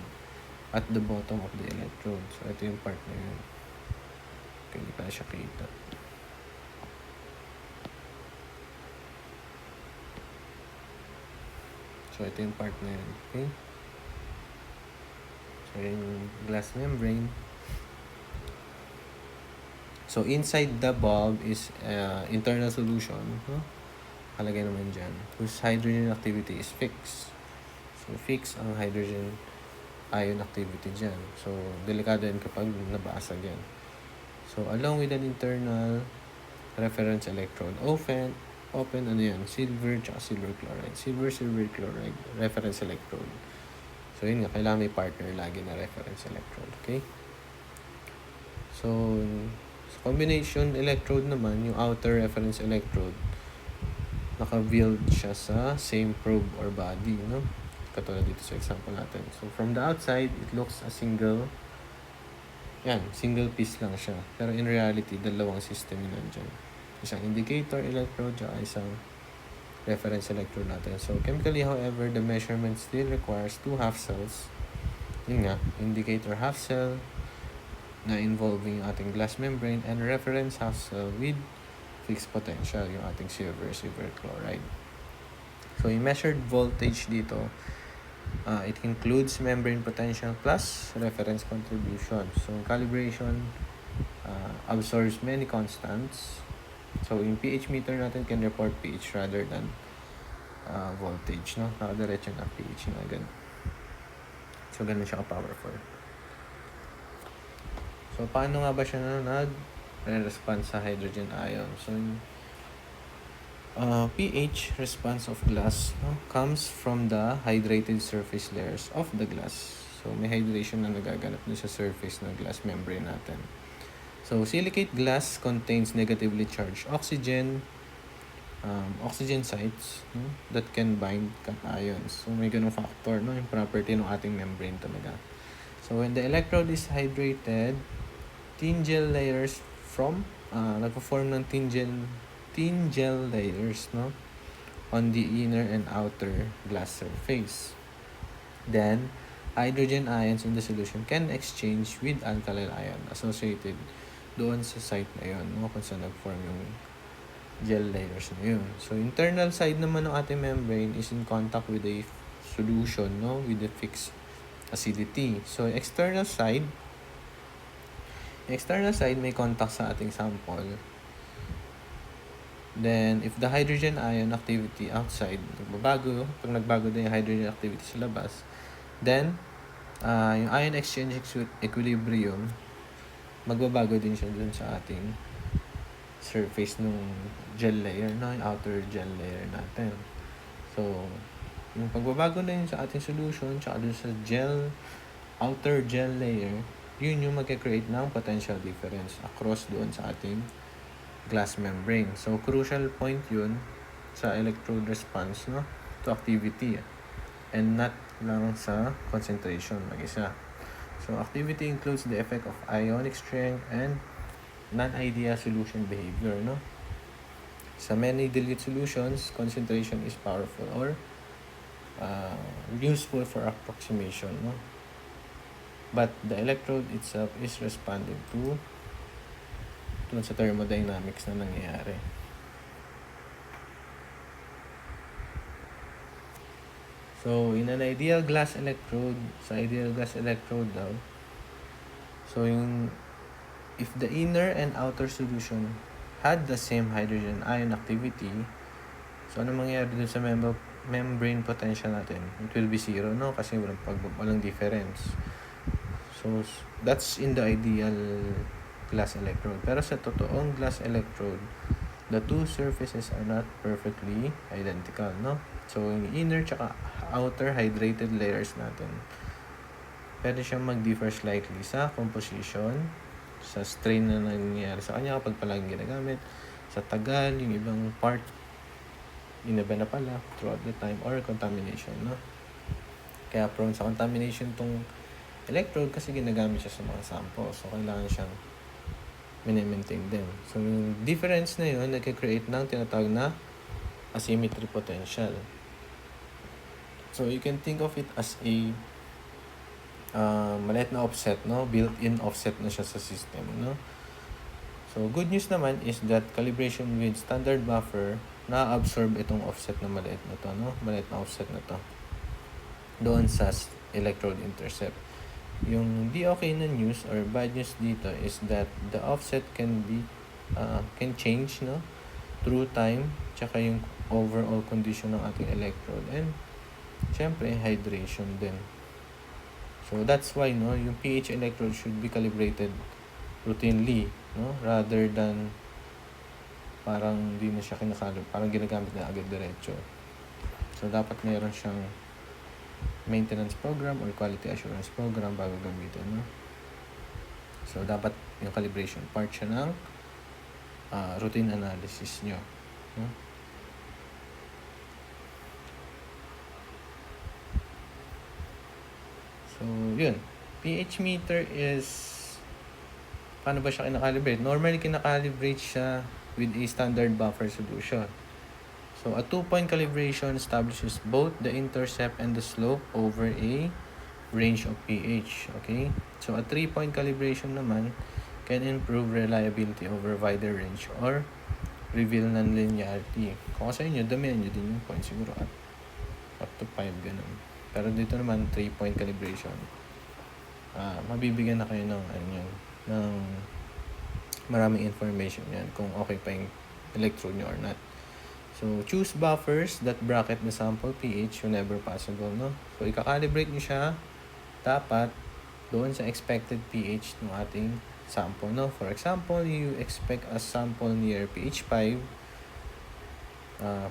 At the bottom of the electrode. So, ito yung part na yun. Okay, hindi pa siya kita. So, ito yung part na yun. Okay? So, yung glass membrane. So, inside the bulb is internal solution. No? Kalagay naman dyan. Whose hydrogen activity is fixed. So, fixed ang hydrogen ion activity dyan. So, delikado yan kapag nabasag yan. So, along with an internal reference electrode, open ano yan, silver tsaka silver chloride. Silver chloride, reference electrode. So, yun nga, kailangan may partner lagi na reference electrode. Okay? So, combination electrode naman, yung outer reference electrode, naka-build siya sa same probe or body, no? Katulad dito sa example natin. So, from the outside, it looks a single piece lang siya. Pero in reality, dalawang system yun nandyan. Isang indicator electrode, isang reference electrode natin. So, chemically, however, the measurement still requires two half cells. Yun nga, indicator half cell na involving yung ating glass membrane and reference half cell with fixed potential, yung ating silver chloride. So, yung measured voltage dito, it includes membrane potential plus reference contribution. So, calibration absorbs many constants. So, yung pH meter natin can report pH rather than voltage, no? Nakadiretso na pH na ganun. So, ganun siya ka-powerful. So, paano nga ba siya nag-respond sa hydrogen ion? So, pH response of glass comes from the hydrated surface layers of the glass. So, may hydration na nagaganap dun sa surface ng glass membrane natin. So, silicate glass contains negatively charged oxygen sites that can bind cations. So, may ganung factor, no? Yung property ng ating membrane talaga. So, when the electrode is hydrated, thin gel layers nagpo-form ng thin gel layers, no, on the inner and outer glass surface. Then, hydrogen ions in the solution can exchange with alkyl ion associated doon sa site na yun, no, kung saan nag-form yung gel layers na yun. So, internal side naman ng ating membrane is in contact with a solution, no, with a fixed acidity. So, external side may contact sa ating sample. Then, if the hydrogen ion activity outside pag nagbago din yung hydrogen activity sa labas, then, yung ion exchange equilibrium, magbabago din siya dun sa ating surface ng gel layer, no? Yung outer gel layer natin. So, yung pagbabago na yun sa ating solution, tsaka dun sa outer gel layer, yun yung mag-create ng potential difference across doon sa ating glass membrane. So, crucial point yun sa electrode response, no, to activity and not lang sa concentration mag-isa. So, activity includes the effect of ionic strength and non-ideal solution behavior, no? Sa many dilute solutions, concentration is powerful or useful for approximation, no? But the electrode itself is responding to sa thermodynamics na nangyayari. So, in an ideal glass electrode, daw, so if the inner and outer solution had the same hydrogen ion activity, so ano mangyayari dun sa membrane potential natin? It will be zero, no? Kasi walang difference. So, that's in the ideal glass electrode. Pero sa totoong glass electrode, the two surfaces are not perfectly identical, no? So, yung inner tsaka outer hydrated layers natin, pwede siyang mag-differ slightly sa composition, sa strain na nangyayari sa kanya kapag palaging ginagamit, sa tagal, yung ibang part, inaba na pala throughout the time, or contamination, no? Kaya prone sa contamination tong electrode kasi ginagamit siya sa mga sample. So, kailangan siyang mini-maintain din. So, yung difference na yun, nag-create ng tinatawag na asymmetry potential. So, you can think of it as a maliit na offset, no? Built-in offset na siya sa system, no? So, good news naman is that calibration with standard buffer na-absorb itong offset na maliit na to, no? Maliit na offset na to doon sa electrode intercept. Yung di okay na news or bad news dito is that the offset can change, no? Through time, tsaka yung overall condition ng ating electrode, and syempre hydration din. So that's why, no, yung pH electrode should be calibrated routinely, no, rather than parang hindi na siya parang ginagamit na agad diretso. So dapat mayroon siyang maintenance program or quality assurance program bago gamitin, no? So dapat yung calibration part siya ng routine analysis nyo, no? So yun, pH meter is paano ba siya kinakalibrate? Normally kinakalibrate siya with a standard buffer solution. So a 2-point calibration establishes both the intercept and the slope over a range of pH. Okay? So a 3-point calibration naman can improve reliability over wider range or reveal non-linearity. Kung sa inyo, damihan nyo din yung point siguro at up to 5 ganun. Pero dito naman 3-point calibration. Mabibigyan na kayo ng ng maraming information yan kung okay pa yung electrode nyo or not. So, choose buffers that bracket the sample pH whenever possible, no? So, i-calibrate nyo siya dapat doon sa expected pH ng ating sample, no? For example, you expect a sample near pH 5,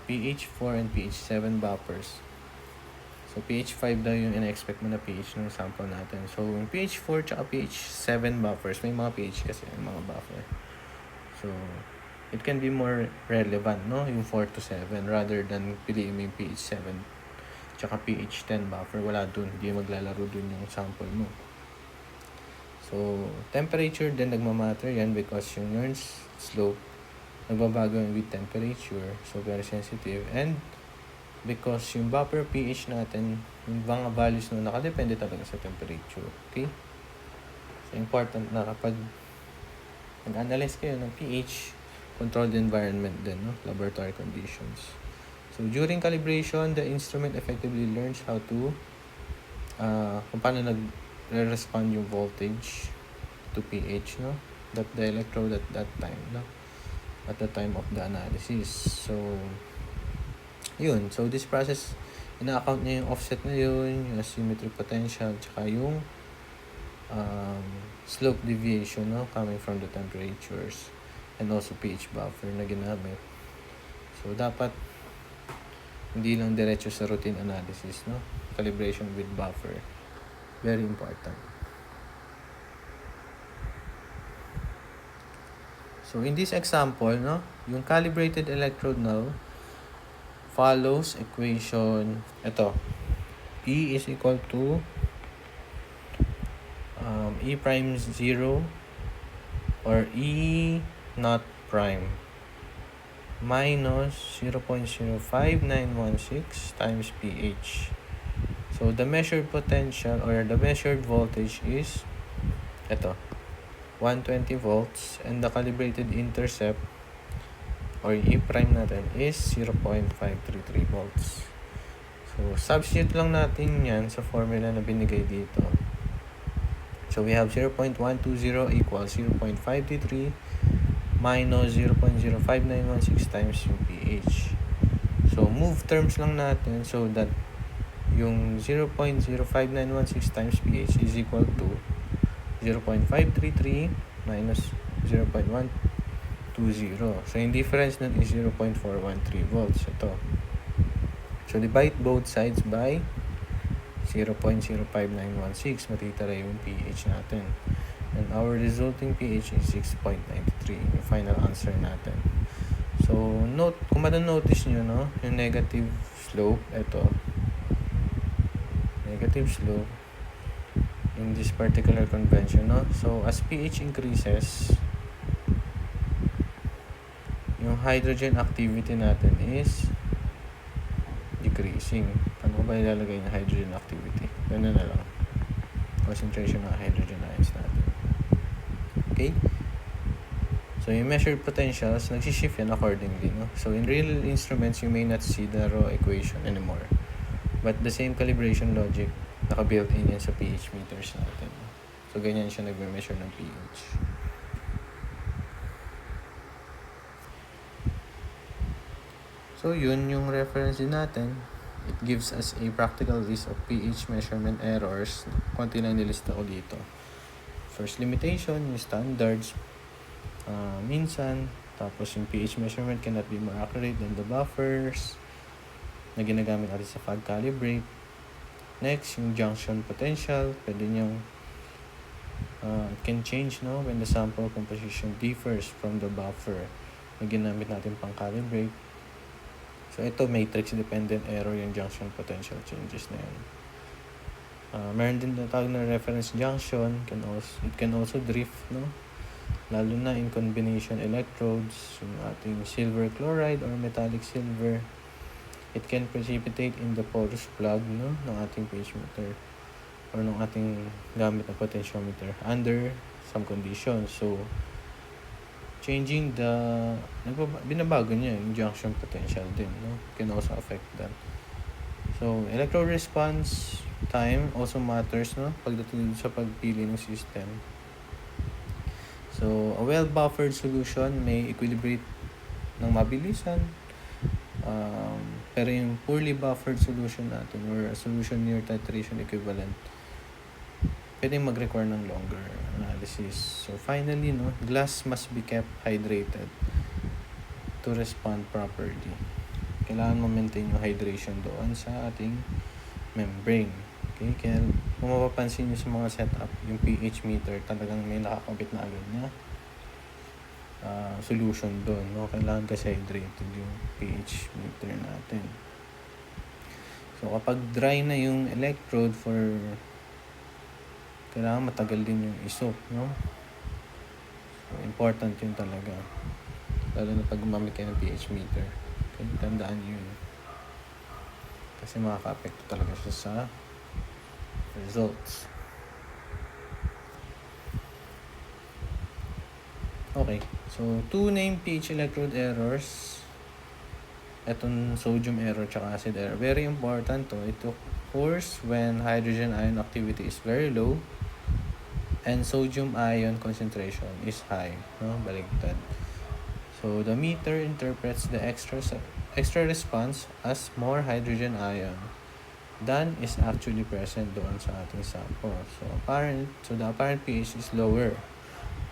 pH 4, and pH 7 buffers. So, pH 5 daw yung ina-expect mo na pH ng sample natin. So, yung pH 4 tsaka pH 7 buffers, may mga pH kasi, yung mga buffer. So, it can be more relevant, no? Yung 4 to 7 rather than piliin mo yung pH 7 tsaka pH 10 buffer. Wala dun. Hindi maglalaro dun yung sample mo. So, temperature din nagmamatter yan because yung Nernst slope nagbabago with temperature. So, very sensitive. And because yung buffer pH natin, yung mga values na nakadepende talaga sa temperature. Okay? So, important na kapag nag-analyze kayo ng pH, controlled environment din, no? Laboratory conditions. So, during calibration, the instrument effectively learns how to kung paano nag-respond yung voltage to pH, no? That the electrode at that time, no? At the time of the analysis. So, yun. So, this process, ina-account niya yung offset na yun, yung asymmetry potential, tsaka yung slope deviation, no? Coming from the temperatures, and also pH buffer na ginamit. So, dapat hindi lang diretso sa routine analysis, no? Calibration with buffer. Very important. So, in this example, no? Yung calibrated electrode now follows equation, ito, E is equal to E prime 0 or E not prime minus 0.05916 times pH. So, the measured potential or the measured voltage is ito, 120 volts, and the calibrated intercept or E prime natin is 0.533 volts. So, substitute lang natin yan sa formula na binigay dito. So, we have 0.120 equals 0.533 minus 0.05916 times yung pH. So, move terms lang natin so that yung 0.05916 times pH is equal to 0.533 minus 0.120. So, yung difference nun is 0.413 volts. Ito. So, divide both sides by 0.05916. Matitira yung pH natin. And our resulting pH is 6.93. Yung final answer natin. So, note, kung matanotice nyo, no, yung negative slope, ito. Negative slope in this particular convention, no? So, as pH increases, yung hydrogen activity natin is decreasing. Paano ko ba ilalagay yung hydrogen activity? Ganun na lang. Concentration ng hydrogen ions natin. Okay? So, yung measured potentials, nagsishift yan accordingly, no? So, in real instruments, you may not see the raw equation anymore. But the same calibration logic, naka-built in yan sa pH meters natin. So, ganyan siya nagme-measure ng pH. So, yun yung reference din natin. It gives us a practical list of pH measurement errors. Konti lang nilista ko dito. First limitation, yung standards. Minsan, tapos yung pH measurement cannot be more accurate than the buffers na ginagamit natin sa fog calibrate. Next, yung junction potential. Pwede niyong can change, no, when the sample composition differs from the buffer na ginamit natin pang calibrate. So, ito, matrix-dependent error yung junction potential changes na yan. Meron din na tawag na reference junction. It can also drift, no? Lalo na in combination electrodes, yung ating silver chloride or metallic silver. It can precipitate in the porous plug, no, ng ating pH meter or ng ating gamit na potentiometer under some conditions. So, changing binabago niya yung junction potential din, no? Can also affect that. So, electrode response time also matters, no, pagdating sa pagpili ng system. So, a well-buffered solution may equilibrate ng mabilisan. Pero yung poorly buffered solution natin or a solution near titration equivalent, pwedeng mag-require ng longer analysis. So, finally, no, glass must be kept hydrated to respond properly. Kailangan ma-maintain yung hydration doon sa ating membrane. Okay? Kaya kung mapapansin nyo sa mga setup, yung pH meter, talagang may nakakabit na agad na solution doon. No? Kailangan kasi hydrated yung pH meter natin. So, kapag dry na yung electrode kailangan matagal din yung isok, no? So, important yun talaga. Lalo na pag gumamit kayo ng pH meter. Okay? Tandaan yun. Kasi makaka-apekto talaga siya sa results. Okay. So, two named pH electrode errors. Etong sodium error tsaka acid error. Very important to. It occurs when hydrogen ion activity is very low and sodium ion concentration is high. No? Baligtad. So, the meter interprets the extra response as more hydrogen ion than is actually present doon sa ating sample. So, the apparent pH is lower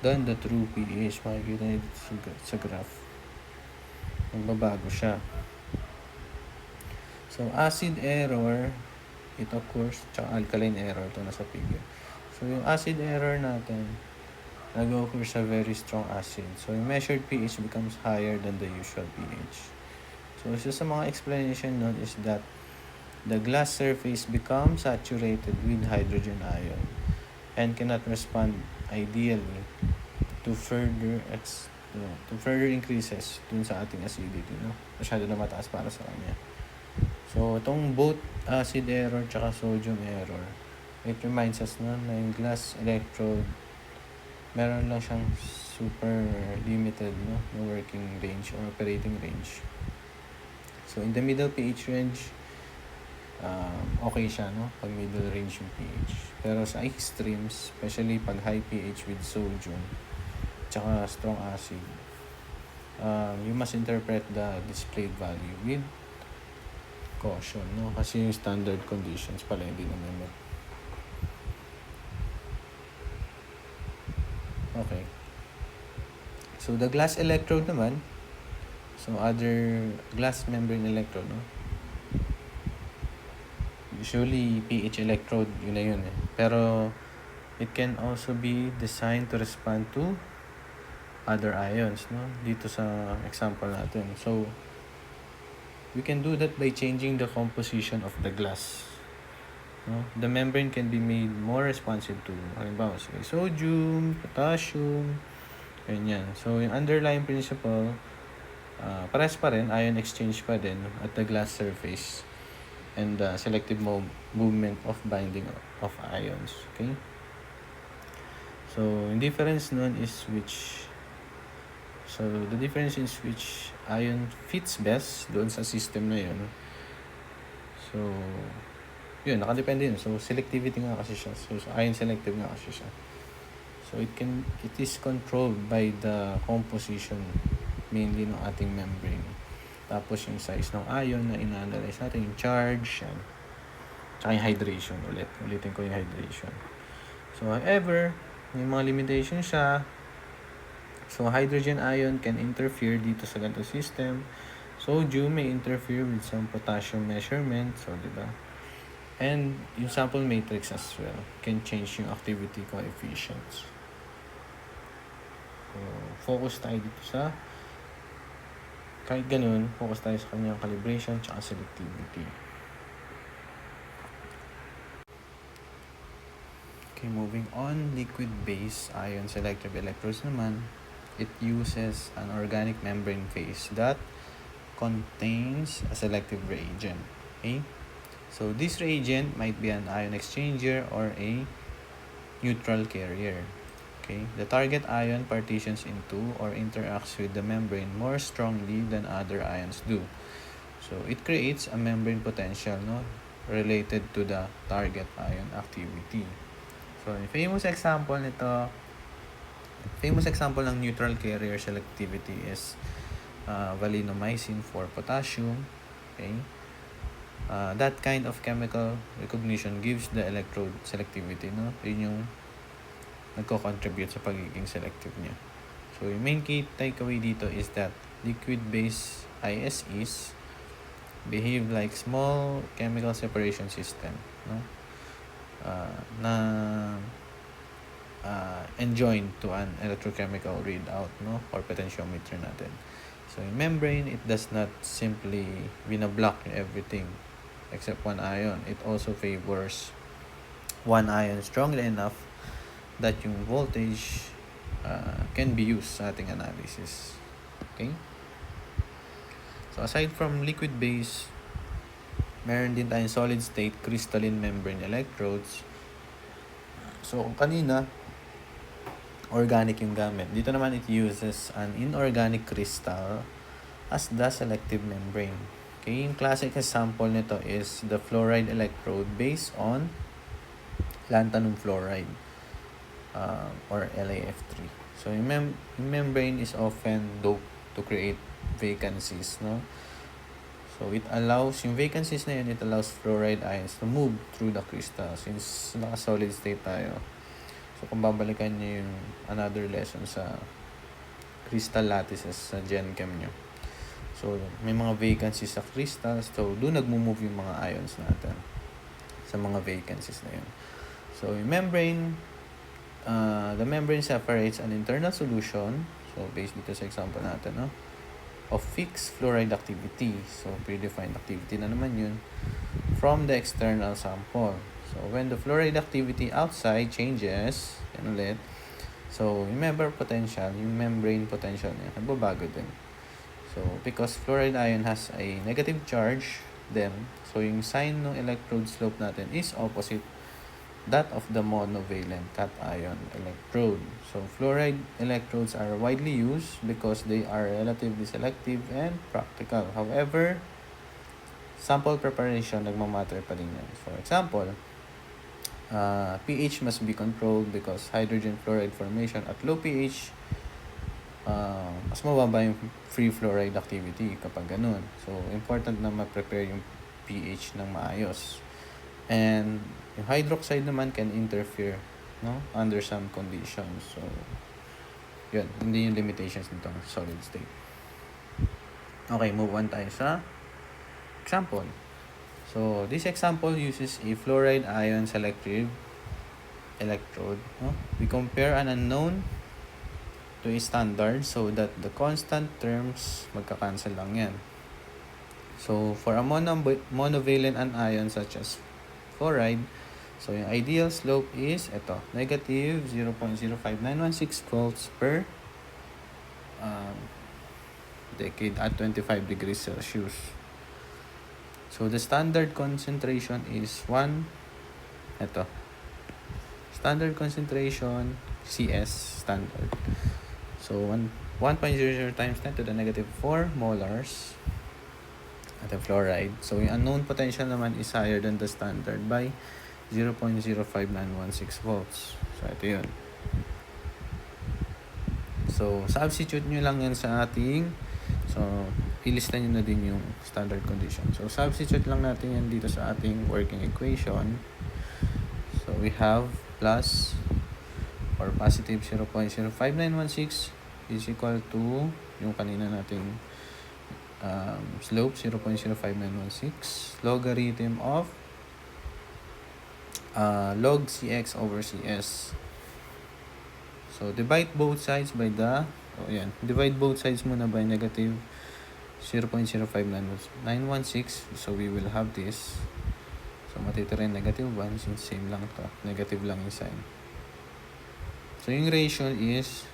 than the true pH. Makikita nyo dito sa graph. Magbabago siya. So, acid error, it occurs, tsaka alkaline error, ito nasa figure. So, yung acid error natin, nag-occur sa very strong acid. So, yung measured pH becomes higher than the usual pH. So, isa sa mga explanation nun is that the glass surface becomes saturated with hydrogen ion and cannot respond ideally to further increases dun sa ating acidity. No? Masyado na mataas para sa kanya. So, itong both acid error tsaka sodium error, it reminds us na yung glass electrode, meron lang siyang super limited, no, na working range or operating range. So, in the middle pH range, okay siya, no, pag middle range yung pH. Pero sa extremes, especially pag high pH with sodium, tsaka strong acid, you must interpret the displayed value with caution, no, kasi yung standard conditions pala hindi naman met. Okay. So, the glass electrode naman, so other glass membrane electrode, no? Usually, pH electrode, yun na yun eh. Pero, it can also be designed to respond to other ions, no? Dito sa example natin. So, we can do that by changing the composition of the glass. No? The membrane can be made more responsive to, halimbawa, sige, sodium, potassium, ganyan. So, yung underlying principle, pares pa rin, ion exchange pa din at the glass surface and the selective movement of binding of ions. Okay? So, yung difference nun is the difference is which ion fits best doon sa system na yun. So, yun, nakadepende yun. So, selectivity nga kasi siya. So, ion selective nga kasi siya. So, it is controlled by the composition mainly ng ating membrane. Tapos, yung size ng ion na ina-analyze natin, yung charge, yan. Tsaka yung hydration ulit. Ulitin ko yung hydration. So, however, may mga limitation siya. So, hydrogen ion can interfere dito sa ganito system. Sodium may interfere with some potassium measurement. So, diba? And yung sample matrix as well can change yung activity coefficients. So, focus tayo dito sa kahit ganun, focus tayo sa kanyang calibration tsaka selectivity. Okay, moving on, liquid-based ion selective electrodes naman, it uses an organic membrane phase that contains a selective reagent. Okay? So, this reagent might be an ion exchanger or a neutral carrier. Okay? The target ion partitions into or interacts with the membrane more strongly than other ions do. So, it creates a membrane potential, no, related to the target ion activity. So, a famous example ng neutral carrier selectivity is valinomycin for potassium. Okay? That kind of chemical recognition gives the electrode selectivity, no? Yun yung nagko-contribute sa pagiging selective niya. So, yung main key takeaway dito is that liquid-based ISEs behave like small chemical separation system, no? Na enjoined to an electrochemical readout, no? Or potentiometer natin. So, in membrane, it does not simply binablock everything except one ion. It also favors one ion strongly enough that yung voltage can be used sa ating analysis. Okay? So, aside from liquid-based, meron din tayong solid-state crystalline membrane electrodes. So, kanina, organic yung gamit. Dito naman, it uses an inorganic crystal as the selective membrane. Okay, yung classic example nito is the fluoride electrode based on lanthanum fluoride or LaF3. So, yung membrane is often doped to create vacancies, no? So, it allows, yung vacancies na yun, it allows fluoride ions to move through the crystal since naka-solid state tayo. So, kung babalikan nyo yung another lesson sa crystal lattices sa Gen Chem nyo. So, may mga vacancies sa crystals. So, doon nagmo-move yung mga ions natin sa mga vacancies na yun. So, yung membrane, the membrane separates an internal solution. So, based dito sa example natin, no? Of fixed fluoride activity. So, predefined activity na naman yun. From the external sample. So, when the fluoride activity outside changes, yan ulit. So, yung membrane potential niya, nagbabago din. So, because fluoride ion has a negative charge, then, so yung sign ng electrode slope natin is opposite that of the monovalent cation electrode. So, fluoride electrodes are widely used because they are relatively selective and practical. However, sample preparation nagmamatter pa din yan. For example, pH must be controlled because hydrogen fluoride formation at low pH mas mababa yung free fluoride activity kapag ganun. So, important na ma-prepare yung pH ng maayos. And yung hydroxide naman can interfere, no, under some conditions. So, yun. Hindi yung limitations nito solid state. Okay, move on tayo sa example. So, this example uses a fluoride ion selective electrode. No? We compare an unknown to a standard so that the constant terms magka-cancel lang yan. So, for a monovalent anion such as fluoride. So, yung ideal slope is ito, negative 0.05916 volts per decade at 25 degrees Celsius. So, the standard concentration is standard concentration, CS, standard. So, 1.00 times 10 to the negative 4 molars at the fluoride. So, yung unknown potential naman is higher than the standard by 0.05916 volts. So, ito yun. So, substitute nyo lang yan sa ating, so, ilista nyo na din yung standard condition. So, substitute lang natin yan dito sa ating working equation. So, we have plus or positive 0.05916 is equal to yung kanina nating slope 0.05916 logarithm of log Cx over Cs. So, divide both sides by divide both sides muna by negative 0.05916. So, we will have this. So, matitira yung negative 1 since same lang to. Negative lang yung sign. So, yung ratio is,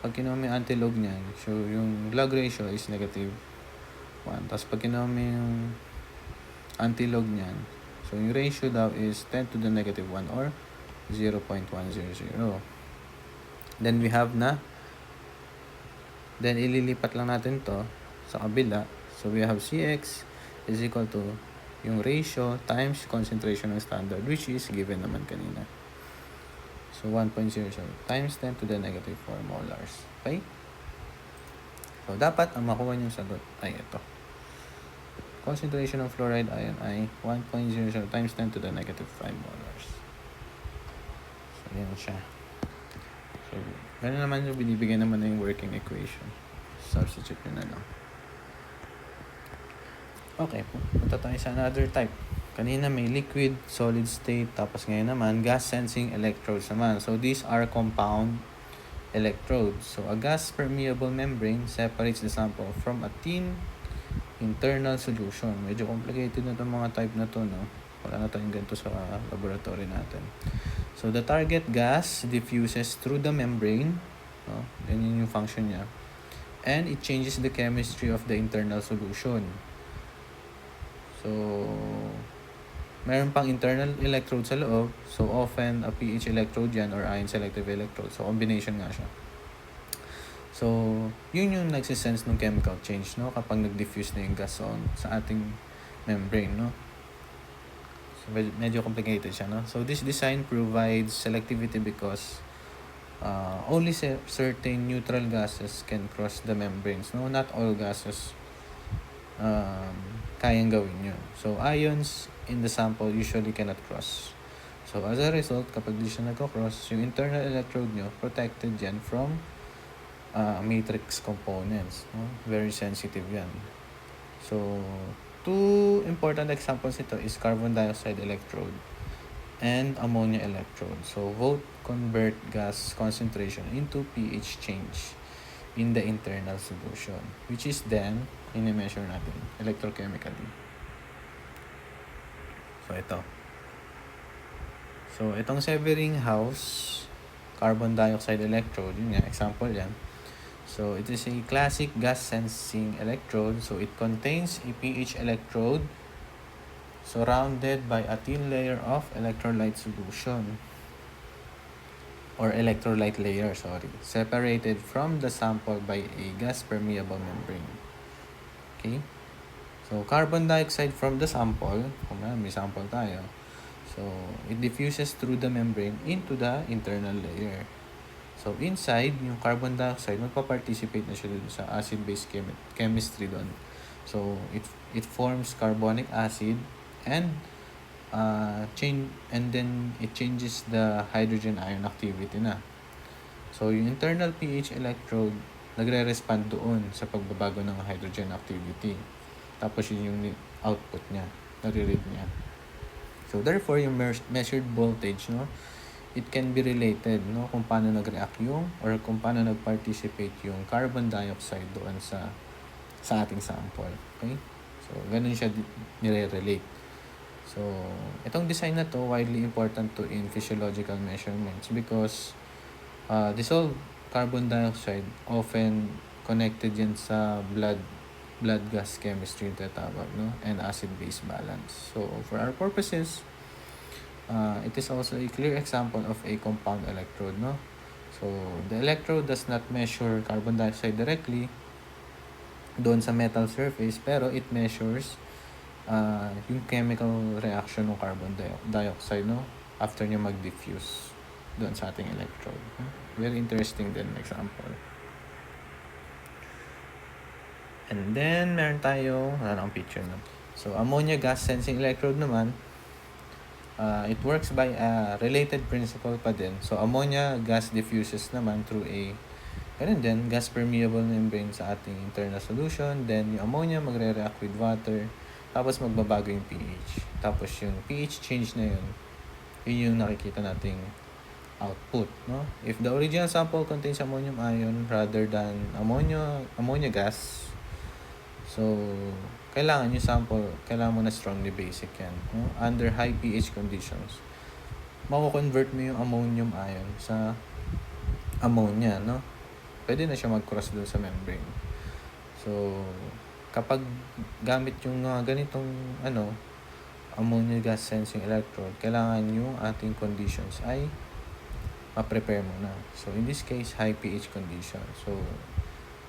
pag kinuha mo yung antilog niyan, so, yung log ratio is negative 1. Tapos, pag kinuha mo yung antilog niyan, so, yung ratio daw is 10 to the negative 1 or 0.100. Then, we have then, ililipat lang natin to sa kabila. So, we have Cx is equal to yung ratio times concentration ng standard, which is given naman kanina. So, 1.00 times 10 to the negative 4 molars. Okay? So, dapat ang makuha niyong sagot ay ito. Concentration ng fluoride ion ay 1.00 times 10 to the negative 5 molars. So, yan siya. So, gano'n naman yung binibigay naman na yung working equation. Substitute nyo na lang. Okay, punta tayo sa another type. Kanina may liquid, solid state, tapos ngayon naman, gas sensing electrodes naman. So, these are compound electrodes. So, a gas permeable membrane separates the sample from a thin internal solution. Medyo complicated na itong mga type na to, no? Wala na tayong ganito sa laboratory natin. So, the target gas diffuses through the membrane. No? Yan yung function niya. And it changes the chemistry of the internal solution. So, meron pang internal electrode sa loob. So, often a pH electrode yan or ion selective electrode. So, combination nga siya. So, yun yung nagsisense ng chemical change, no? Kapag nag-diffuse na yung gas sa ating membrane, no? So, medyo complicated siya, no? So, this design provides selectivity because only certain neutral gases can cross the membranes, no? Not all gases kayang gawin yun. So, ions in the sample usually cannot cross. So, as a result, kapag di siya nagko-cross, yung internal electrode nyo, protected yan from matrix components. No? Very sensitive yan. So, two important examples ito is carbon dioxide electrode and ammonia electrode. So, both convert gas concentration into pH change in the internal solution, which is then ini-measure natin electrochemically. So, ito. So, itong Severinghaus carbon dioxide electrode, yun nga, example yan. So, it is a classic gas sensing electrode. So, it contains a pH electrode surrounded by a thin layer of electrolyte solution or electrolyte layer, separated from the sample by a gas permeable membrane. Okay? So, carbon dioxide from the sample, kung may sample tayo, so, it diffuses through the membrane into the internal layer. So, inside, yung carbon dioxide, magpa-participate na siya dun sa acid-base chemistry doon. So, it forms carbonic acid and then it changes the hydrogen ion activity na. So, yung internal pH electrode, nagre-respond doon sa pagbabago ng hydrogen activity. Tapos, yun yung output niya, nare-read niya. So, therefore, yung measured voltage, no, it can be related, no, kung paano nag-react or kung paano nag-participate yung carbon dioxide doon sa ating sample. Okay? So, ganun siya nire-relate. So, itong design na to widely important to in physiological measurements because dissolved carbon dioxide often connected yan sa blood gas chemistry na tatawag, no? And acid-base balance. So, for our purposes, it is also a clear example of a compound electrode, no? So, the electrode does not measure carbon dioxide directly doon sa metal surface, pero it measures yung chemical reaction ng carbon dioxide, no? After niya mag-diffuse doon sa ating electrode. Very interesting din example. And then, meron tayo, ang picture na. So, ammonia gas sensing electrode naman, it works by a related principle pa din. So, ammonia gas diffuses naman through a ganun din, gas permeable membrane sa ating internal solution. Then, yung ammonia magre-react with water. Tapos, magbabago yung pH. Tapos, yung pH change na yun yung nakikita nating output, no? If the original sample contains ammonium ion rather than ammonia gas, so, kailangan yung sample, kailangan mo na strongly basic yan, no? Under high pH conditions, mako-convert mo yung ammonium ion sa ammonia, no? Pwede na siya mag-cross doon sa membrane. So, kapag gamit yung ganitong ammonia gas sensing electrode, kailangan yung ating conditions ay ma-prepare mo na. So, in this case, high pH condition. So,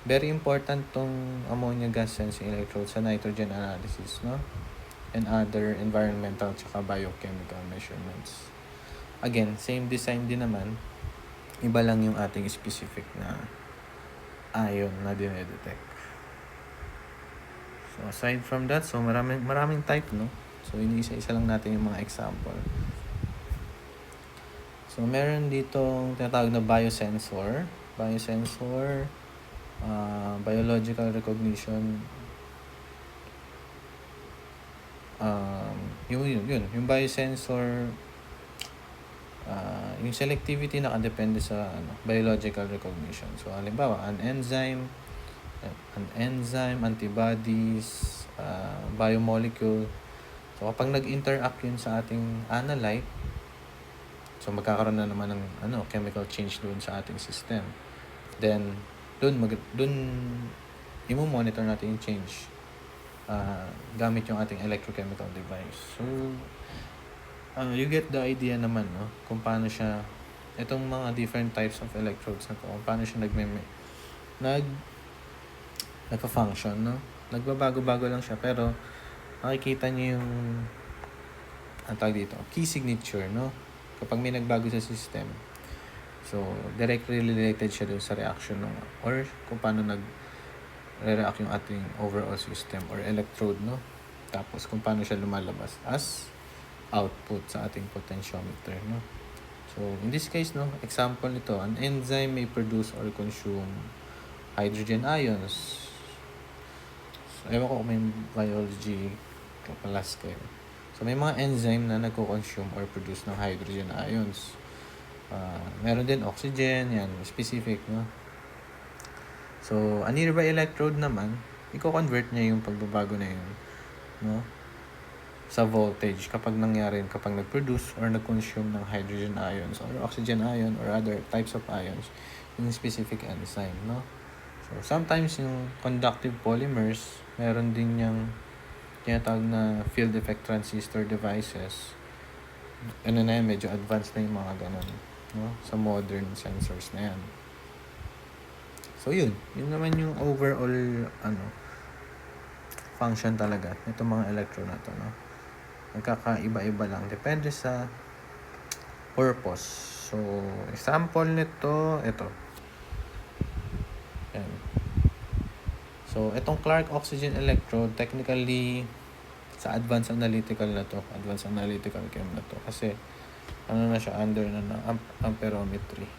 very important tong ammonia gas sensing electrode sa nitrogen analysis, no? And other environmental tsaka biochemical measurements. Again, same design din naman. Iba lang yung ating specific na ion na dinedetect. So, aside from that, so maraming type, no? So, iniisa-isa lang natin yung mga example. So, meron dito tinatawag na biosensor. Biological recognition. Yung biosensor, yung selectivity nakadepende sa biological recognition. So, halimbawa, an enzyme, antibodies, biomolecule. So, kapag nag-interact yun sa ating analyte, so magkakaroon na naman ng chemical change doon sa ating system. Then, doon i-monitor natin yung change gamit yung ating electrochemical device. So, you get the idea naman, no? Kung paano siya, itong mga different types of electrodes na to, kung paano siya nagpa-function, no? Nagbabago-bago lang siya, pero makikita niyo yung key signature, no? Kapag may nagbago sa system, so directly related siya doon sa reaction or kung paano nag-react yung ating overall system or electrode, no? Tapos kung paano siya lumalabas as output sa ating potentiometer, no? So in this case, no, example nito, an enzyme may produce or consume hydrogen ions. So, ewan ko kung may biology kapalas kayo. So, may mga enzyme na nagko-consume or produce ng hydrogen ions. Meron din oxygen, yan, specific, no? So, a nearby electrode naman, i-convert niya yung pagbabago na yun, no? Sa voltage kapag nag-produce or nag-consume ng hydrogen ions or oxygen ion or other types of ions, yung specific enzyme, no? So, sometimes yung conductive polymers, meron din yung tinatawag na field effect transistor devices. Medyo advanced na yung mga ganun, no? Sa modern sensors na yan. So, yun naman yung overall function talaga itong mga electrode na to, no? Nagkakaiba-iba lang, depende sa purpose. So, example nito, ito. Yan. So, itong Clark oxygen electrode, technically, sa advanced analytical chem na to. Kasi, na siya, under na ng amperometry.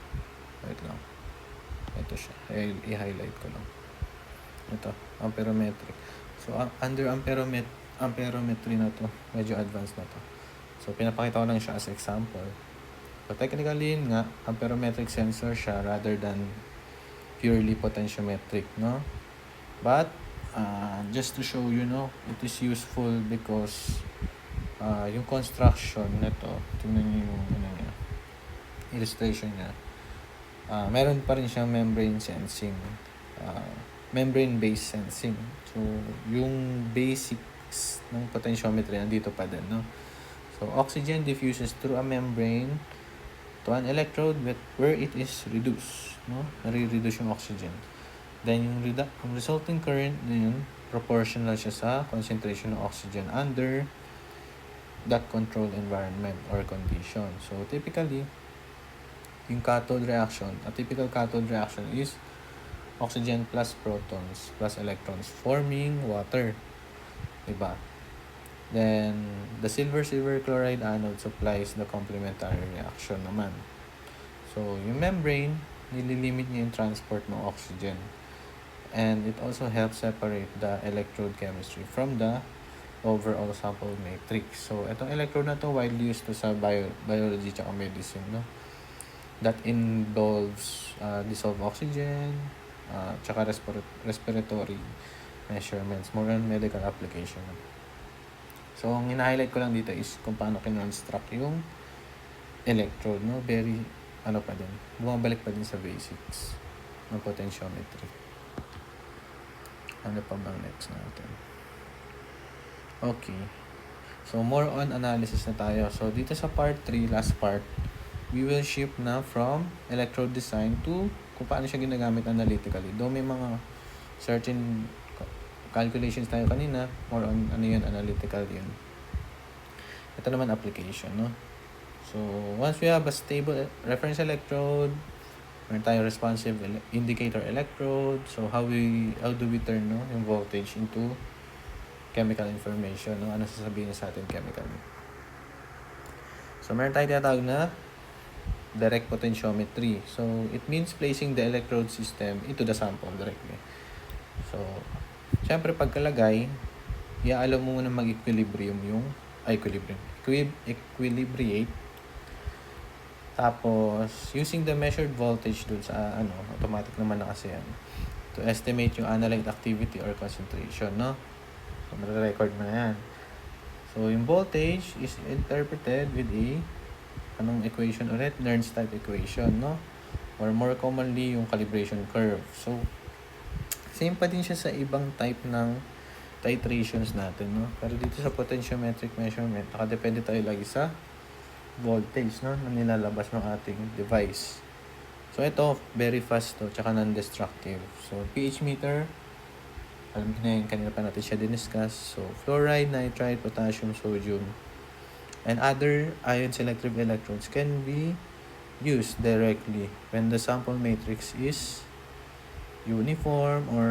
Wait lang. Ito siya. I-highlight ko lang. Ito, amperometric. So, under amperometry na to, medyo advanced na to. So, pinapakita ko lang siya as example. So, technically, yun nga, amperometric sensor siya rather than purely potentiometric, no? But, just to show you, no, it is useful because yung construction nito, tingnan niyo yung niya, illustration niya. Meron pa rin siyang membrane sensing, membrane-based sensing. So, yung basics ng potentiometry nandito pa din, no? So, oxygen diffuses through a membrane to an electrode where it is reduced, no? Nare-reduce yung oxygen. Then, yung resulting current na yun, proportional siya sa concentration ng oxygen under that controlled environment or condition. So, typically, yung cathode reaction, a typical cathode reaction is oxygen plus protons plus electrons forming water. Diba? Then, the silver-silver chloride anode supplies the complementary reaction naman. So, yung membrane, nililimit niya yung transport ng oxygen. And it also helps separate the electrode chemistry from the overall sample matrix. So, itong electrode na to widely used to sa biology tsaka medicine, no? That involves dissolved oxygen, tsaka respiratory measurements, more on medical application. So, ang ina-highlight ko lang dito is kung paano kinonstruct yung electrode, no? Very, pa din, bumabalik pa din sa basics ng potentiometry. Ano pa bang next natin? Okay. So, more on analysis na tayo. So, dito sa part 3, last part, we will shift na from electrode design to kung paano siya ginagamit analytically. Though may mga certain calculations tayo kanina, more on analytical yun. Ito naman application, no? So, once we have a stable reference electrode, meron tayong responsive indicator electrode. So, how do we turn, no, yung voltage into chemical information, no? Ano sasabihin sa atin chemically? So, meron tayong tinatawag na direct potentiometry. So, it means placing the electrode system into the sample directly. So, syempre pagkalagay, iaalaw mo muna mag-equilibrium yung equilibrate. Tapos, using the measured voltage dun sa automatic naman na kasi yan, to estimate yung analyte activity or concentration, no? So, nare-record mo na yan. So, yung voltage is interpreted with anong equation ulit? Nernst type equation, no? Or more commonly, yung calibration curve. So, same pa din siya sa ibang type ng titrations natin, no? Pero dito sa potentiometric measurement, nakadepende tayo lagi sa voltage, no, na nilalabas ng ating device. So, ito, very fast to, tsaka non-destructive. So, pH meter, alam ko na yun, kanina pa natin siya diniscuss. So, fluoride, nitride, potassium, sodium, and other ion selective electrodes can be used directly when the sample matrix is uniform or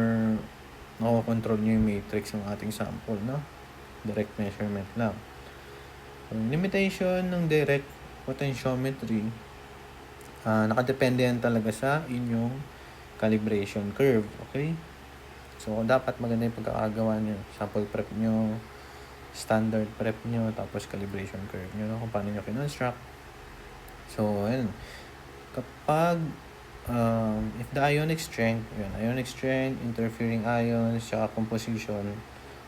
nakokontrol nyo yung matrix ng ating sample, no? Direct measurement lang. So, limitation ng direct potentiometry, nakadepende yan talaga sa inyong calibration curve, okay? So, dapat maganda yung pagkakagawa nyo. Sample prep nyo, standard prep nyo, tapos calibration curve nyo, no? Kung paano nyo kinonstruct. So, ayun. Kapag, if the ionic strength, interfering ions, tsaka composition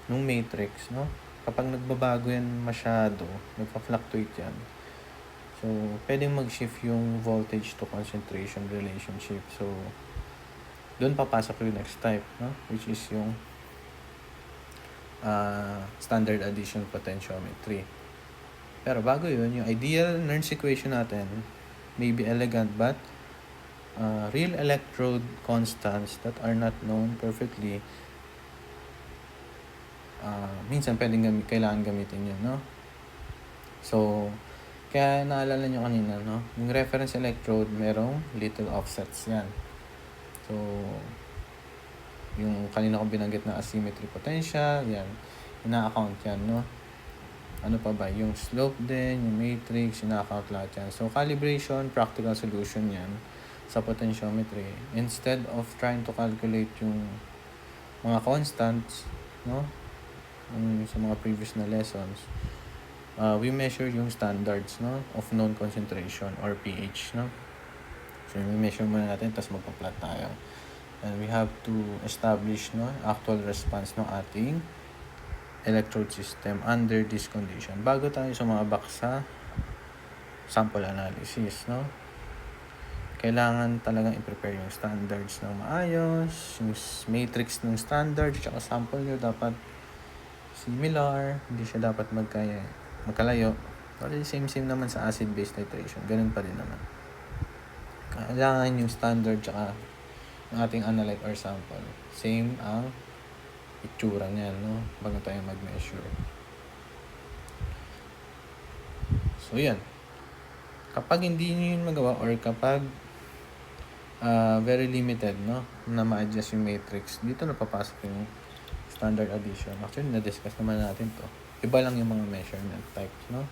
ng matrix, no? Kapag nagbabago yan masyado, nagpa-fluctuate yan. So, pwedeng mag-shift yung voltage to concentration relationship. So, doon papasok yung next type, no? Which is yung standard addition potentiometry. Pero bago yun, yung ideal Nernst equation natin may be elegant but real electrode constants that are not known perfectly, minsan kailangan gamitin yun, no? So, kaya naalala nyo kanina, no? Yung reference electrode, merong little offsets yan. So, yung kanina kong binanggit na asymmetry potential, yan. Ina-account yan, no? Ano pa ba? Yung slope din, yung matrix, ina-account lahat yan. So, calibration, practical solution yan sa potentiometry. Instead of trying to calculate yung mga constants, no? Sa mga previous na lessons, we measure yung standards, no, of known concentration or pH, no? So, i-measure muna natin, tapos magpa-plot tayo. And we have to establish, no, actual response ng ating electrode system under this condition. Bago tayo sumabak sa sample analysis, no? Kailangan talagang i-prepare yung standards ng maayos, yung matrix ng standards, tsaka sample nyo dapat similar, hindi siya dapat magkalayo. Pero same naman sa acid-base titration, ganun pa rin naman. Kailangan yung standard tsaka ng ating analyte or sample, same ang itsura niyan, no? Bago tayo mag-measure. So, yan. Kapag hindi nyo yun magawa or kapag very limited, no, na ma-adjust yung matrix, dito na papasok yung standard addition. Actually, na-discuss naman natin to. Iba lang yung mga measurement types, no?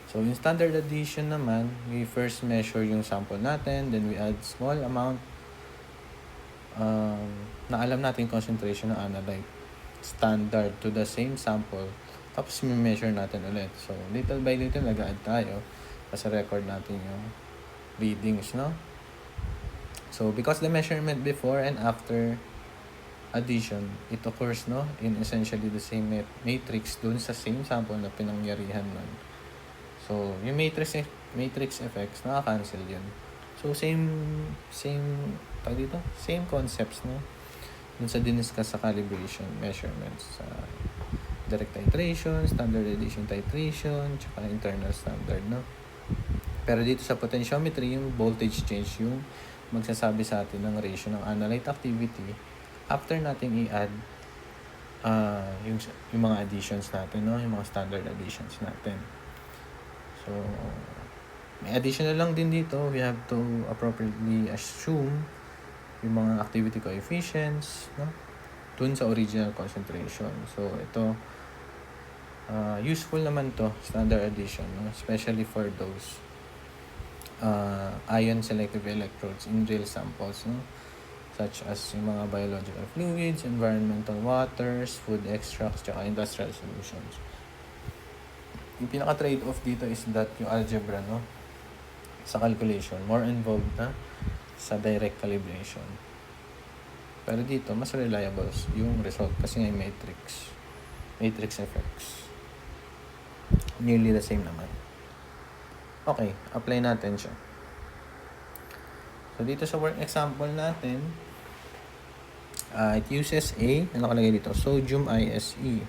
So, yung standard addition naman, we first measure yung sample natin, then we add small amount na alam natin concentration ng analyte standard to the same sample. Tapos, measure natin ulit. So, little by little, nag-add tayo kasi record natin yung readings, no? So, because the measurement before and after addition, it occurs, no, in essentially the same matrix dun sa same sample na pinangyarihan nun. So, yung matrix effects, naka-cancel yun. So, same concepts, no? Dun sa diniscuss sa calibration measurements, sa direct titration, standard addition titration, tsaka internal standard, no? Pero dito sa potentiometry, yung voltage change yung magsasabi sa atin ng ratio ng analyte activity after nating i-add yung mga additions natin, no? Yung mga standard additions natin. So, may additional lang din dito. We have to appropriately assume yung mga activity coefficients, no? Dun sa original concentration. So, ito, useful naman to, standard addition, no? Especially for those ion selective electrodes in real samples, no? Such as yung mga biological fluids, environmental waters, food extracts, tsaka industrial solutions. Yung pinaka-trade-off dito is that yung algebra, no, sa calculation, more involved na sa direct calibration. Pero dito, mas reliable yung result kasi nga yung matrix effects. Nearly the same naman. Okay, apply natin siya. So, dito sa work example natin, it uses nakalagay dito, sodium ISE.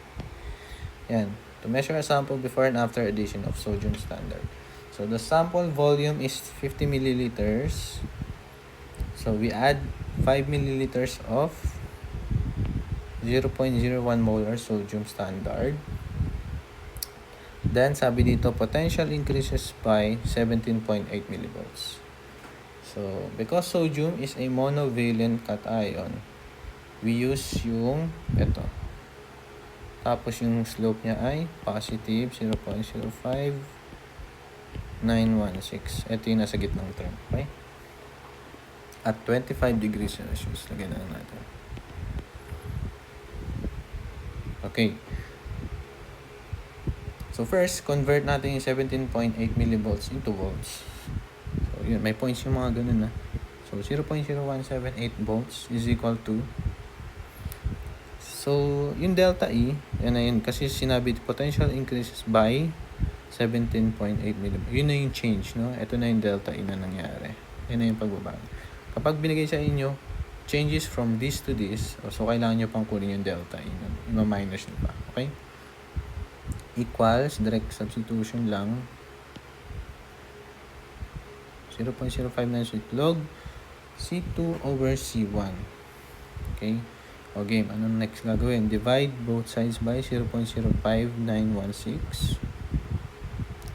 Yan. To measure a sample before and after addition of sodium standard. So, the sample volume is 50 milliliters. So, we add 5 milliliters of 0.01 molar sodium standard. Then, sabi dito, potential increases by 17.8 millivolts. So, because sodium is a monovalent cation, we use yung ito. Tapos, yung slope niya ay positive 0.05916. Ito yung nasa gitnang term. Okay? At 25 degrees Celsius. Lagyan na natin. Okay. So, first, convert natin yung 17.8 millivolts into volts. So, yun. May points yung mga ganun, na. So, 0.0178 volts is equal to. So, yung delta E, yan na yun. Kasi sinabi, potential increases by 17.8 millivolts. Yun na yung change, no? Ito na yung delta E na nangyari. Yun na yung pagbabago. Kapag binigay sa inyo, changes from this to this, so kailangan nyo pang kunin yung delta E. Ima-minus nyo pa. Okay? Equals, direct substitution lang, 0.0596 log C2 over C1. Okay? O game, anong next gagawin? Divide both sides by 0.05916.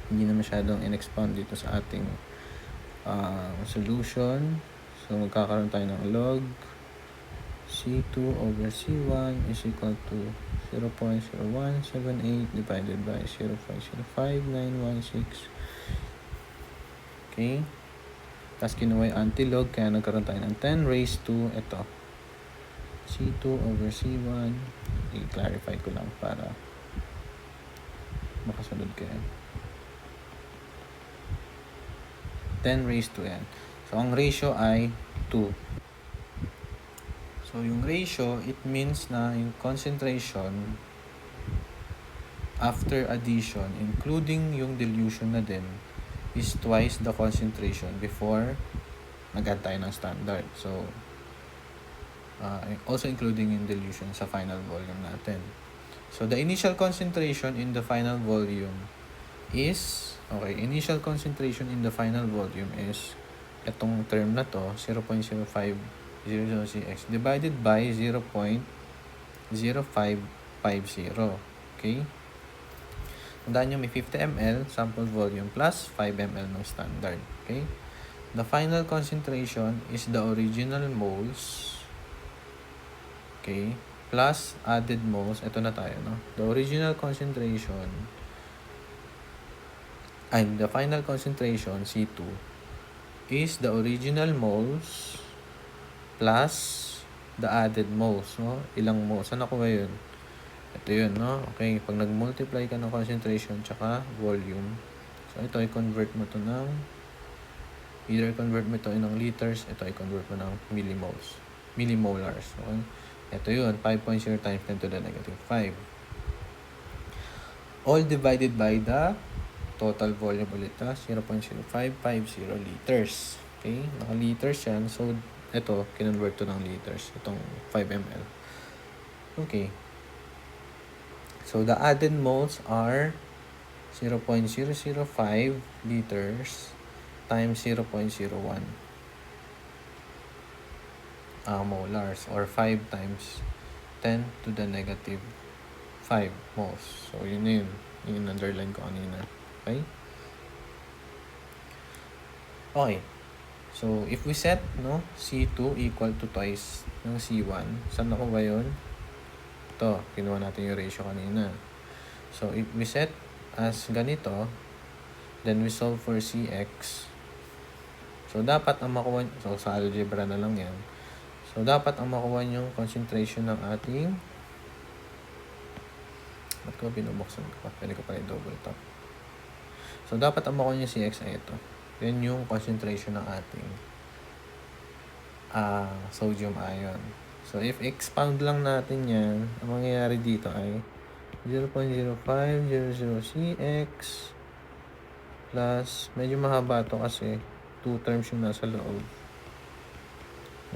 Hindi na masyadong in-expound dito sa ating solution. So, magkakaroon tayo ng log C2 over C1 is equal to 0.0178 divided by 0.05916. Okay. Tapos kinuha yung antilog, kaya nagkaroon tayo ng 10 raised to ito. C2 over C1. I-clarify ko lang para makasunod kayo. 10 raised to n. So, ang ratio ay 2. So, yung ratio, it means na yung concentration after addition, including yung dilution na din, is twice the concentration before nag-add tayo ng standard. So, also including yung dilution sa final volume natin. So, the initial concentration in the final volume is, initial concentration in the final volume is, itong term na to, 0.0500Cx divided by 0.0550. Okay? Tandaan nyo, may 50 ml sample volume plus 5 ml ng standard. Okay? The final concentration is the original moles, okay, plus added moles. Ito na tayo, no? The original concentration and the final concentration, C2, is the original moles plus the added moles, no? Ilang moles? Saan nakuha yun? Ito yun, no? Okay, pag nag-multiply ka ng concentration tsaka volume, so ito i-convert mo to ng, either convert mo ito ng liters, ito i-convert mo ng millimolars. Okay? Ito yun, 5.0 times 10 to the negative 5. All divided by the total volume ulit, 0.0550 liters. Okay? Naka-liters yan. So, ito, kinonvert to ng liters. Itong 5 ml. Okay. So, the added moles are 0.005 liters times 0.01 molars, or 5 times 10 to the negative 5 moles. So, yun na yun. Yung underline ko kanina. Okay? Okay. So, if we set, no, C2 equal to twice ng C1, saan nakuha yun? Ito, kinuha natin yung ratio kanina. So, if we set as ganito, then we solve for Cx. So, dapat ang makuha, so sa algebra na lang yan. So, dapat ang makuha yung concentration ng ating, ba't ko binubuksan ko pa? Pwede ko pa i-double tap. So, dapat ang makuha yung Cx ay ito. Yan yung concentration ng ating sodium ion. So, if expound lang natin yan, ang mangyayari dito ay 0.0500Cx plus, medyo mahaba to kasi 2 terms yung nasa loob.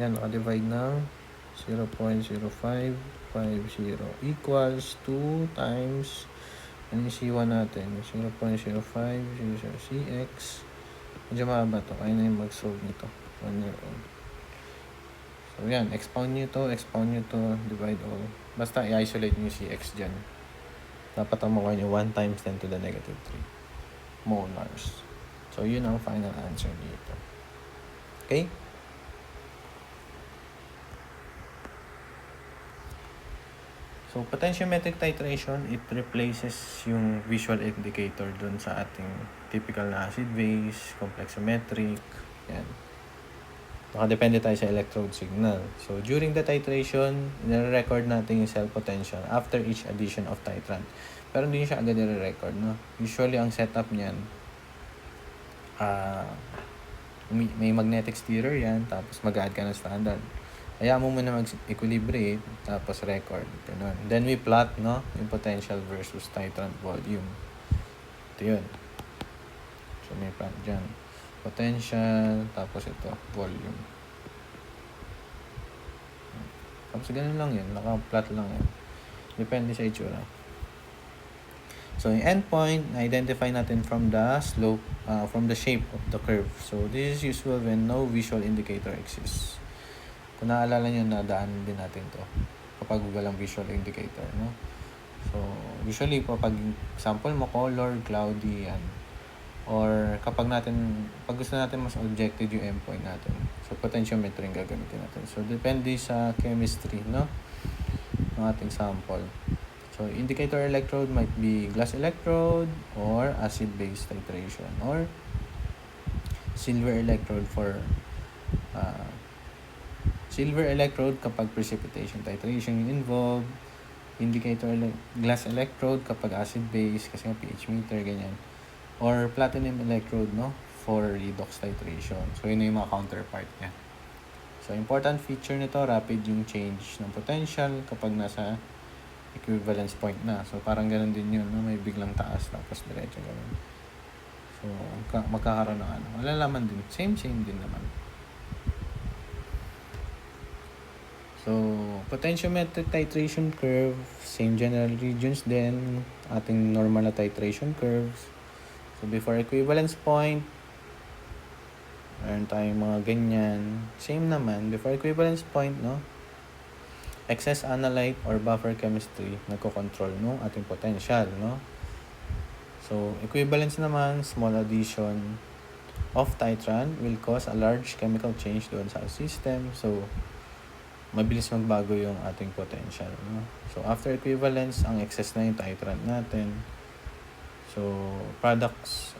Yan, naka-divide ng 0.0550 equals 2 times, ano yung C1 natin? 0.0500Cx. Medyo mahaba to. Kaya na yung mag-solve nito. 1 year old. So, yan. Expound nyo to, divide all. Basta i-isolate nyo yung Cx dyan. Dapat ang makuha nyo 1 times 10 to the negative 3 molars. So, yun ang final answer dito. Okay? So, potentiometric titration, it replaces yung visual indicator dun sa ating typical na acid-base, complexometric, yan. Nakadepende tayo sa electrode signal. So, during the titration, nire-record natin yung cell potential after each addition of titrant. Pero hindi siya agad nire-record, no? Usually, ang setup niyan, may magnetic stirrer yan, tapos mag-add ka ng standard. Kaya mo muna mag-equilibrate, tapos record. Ganun. Then we plot, no? Yung potential versus titrant volume. Ito yun. So, may plot dyan. Potential, tapos ito, volume. Tapos ganun lang yun. Naka-plot lang yan. Depende sa itsura. So, yung endpoint, identify natin from the slope, from the shape of the curve. So, this is useful when no visual indicator exists. Kung naalala nyo, nadaan din natin to kapag walang visual indicator, no? So, usually, kapag sample mo, color, cloudy, yan. Or kapag pag gusto natin mas objective yung endpoint natin. So, potentiometer yung gagamitin natin. So, depende sa chemistry, no? Ng ating sample. So, indicator electrode might be glass electrode or acid-base titration or silver electrode for silver electrode kapag precipitation titration yung involved. Indicator glass electrode kapag acid-base kasi nga pH meter, ganyan. Or platinum electrode, no? For redox titration. So, yun yung mga counterpart niya. So, important feature nito, rapid yung change ng potential kapag nasa equivalence point na. So, parang ganun din yun, no? May biglang taas, tapos diretso ganun. So, magkakaroon ng ano. Malalaman din. Same din naman. So, potentiometric titration curve, same general regions din, ating normal na titration curves. So, before equivalence point, meron tayong mga ganyan. Same naman, before equivalence point, no? Excess analyte or buffer chemistry, nagko-control no ating potential, no? So, equivalence naman, small addition of titran will cause a large chemical change doon sa system. So, mabilis magbago yung ating potential, no? So, after equivalence, ang excess na yung titran natin. So, products,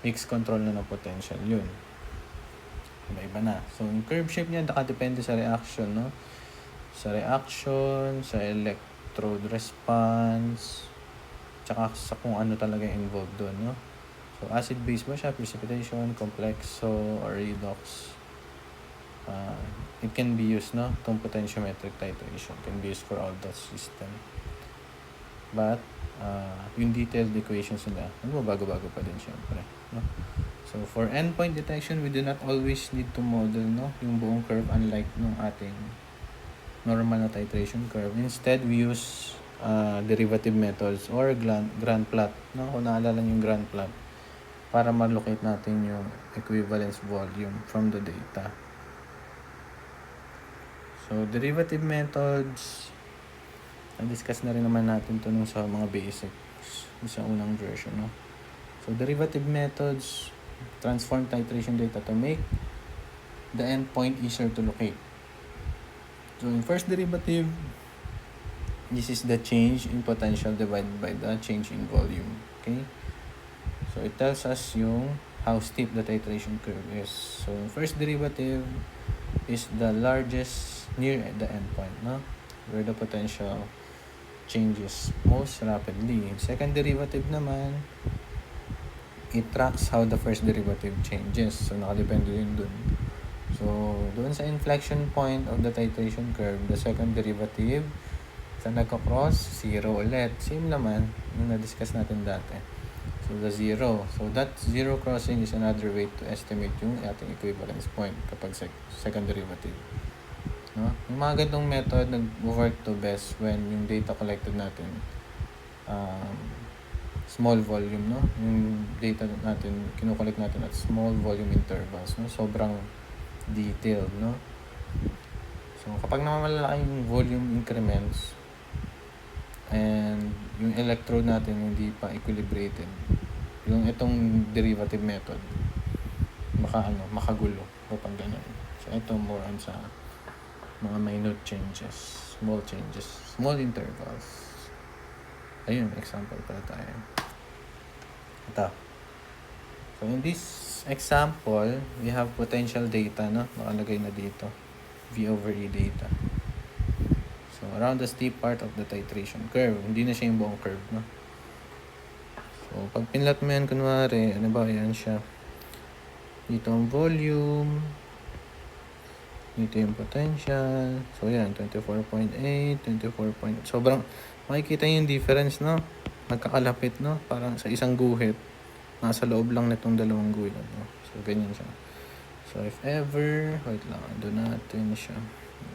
mix control na ng potential yun. Iba-iba na. So, yung curve shape niya, nakadepende sa reaction, no? Sa reaction, sa electrode response, tsaka sa kung ano talaga involved doon, no? So, acid-base ba siya, precipitation, complexo, or redox? It can be used, no? Itong potentiometric titration can be used for all that system. But, yung detailed equations nila, bago-bago pa din syempre, no? So, for endpoint detection, we do not always need to model, no? Yung buong curve, unlike nung ating normal na titration curve. Instead, we use derivative methods or grand plot, no? Kung naalala yung grand plot, para ma-locate natin yung equivalence volume from the data. So, derivative methods, na-discuss na rin naman natin ito nung sa mga basics sa unang version, no? So, derivative methods transform titration data to make the endpoint easier to locate. So, in first derivative, this is the change in potential divided by the change in volume. Okay? So, it tells us yung how steep the titration curve is. So, first derivative is the largest near the endpoint, no? Where the potential changes most rapidly. Second derivative naman, it tracks how the first derivative changes. So, nakadepende din dun. So, doon sa inflection point of the titration curve, the second derivative, sa nagka-cross, 0 ulit. Same naman, yung na-discuss natin dati. So, the 0. So, that 0 crossing is another way to estimate yung ating equivalence point kapag second derivative. No? Yung mga ganitong method nag-work to best when yung data collected natin small volume, no? Yung data natin, kinokollect natin at small volume intervals, no? Sobrang detailed, no? So, kapag namamalaki yung volume increments and yung electrode natin hindi pa equilibrated, yung itong derivative method, makagulo kapag ganun. So, ito more on sa mga minute changes, small intervals. Ayun, example pala tayo. Ito. So, in this example, we have potential data, no? Nakalagay na dito. V over E data. So, around the steep part of the titration curve. Hindi na siya yung buong curve, no? So, pag pinlat mo yan, kunwari, ano ba, yan siya. Dito ang volume. Dito yung potential. So, yan, 24.8, 24. Sobrang, makikita yung difference, no? Magkakalapit, no? Parang sa isang guhit. Nasa loob lang nitong dalawang guhit, no? So, ganyan siya. So, if ever, wait lang, doon natin siya.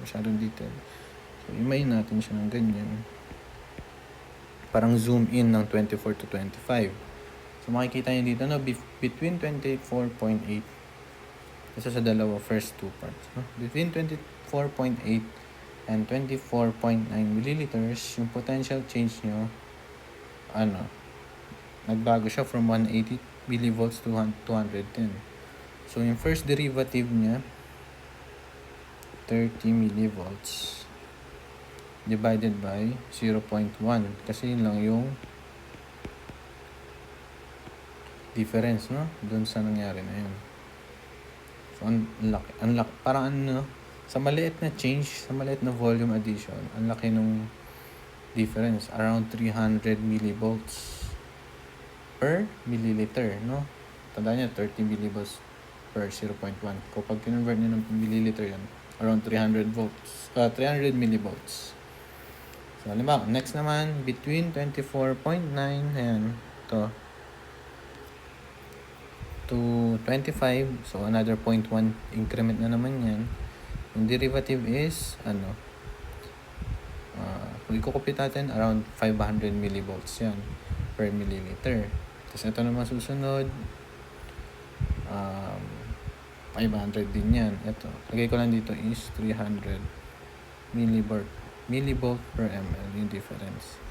Masyadong detail. So, imayin natin siya ng ganyan. Parang zoom in ng 24 to 25. So, makikita nyo dito, no? Between 24.8 isa sa dalawa, first two parts. No? Between 24.8 and 24.9 milliliters, yung potential change nyo, nagbago siya from 180 millivolts to 210. So, yung first derivative niya, 30 millivolts divided by 0.1. Kasi yun lang yung difference, no? Doon sa nangyari na yun. So, ang laki. Parang sa maliit na change, sa maliit na volume addition, ang laki nung difference. Around 300 millivolts per milliliter, no? Tandaan niya, 30 millivolts per 0.1. Kapag kinonvert niyo ng milliliter yan, around 300 millivolts. So, halimbawa, next naman, between 24.9, ayan, to 25, so another 0.1 increment na naman yan. Yung derivative is, kung i-compute natin, around 500 millivolts yan per milliliter. Tapos ito naman susunod, 500 din yan. Ito, lagay ko lang dito is 300 millivolt per ml, yung difference.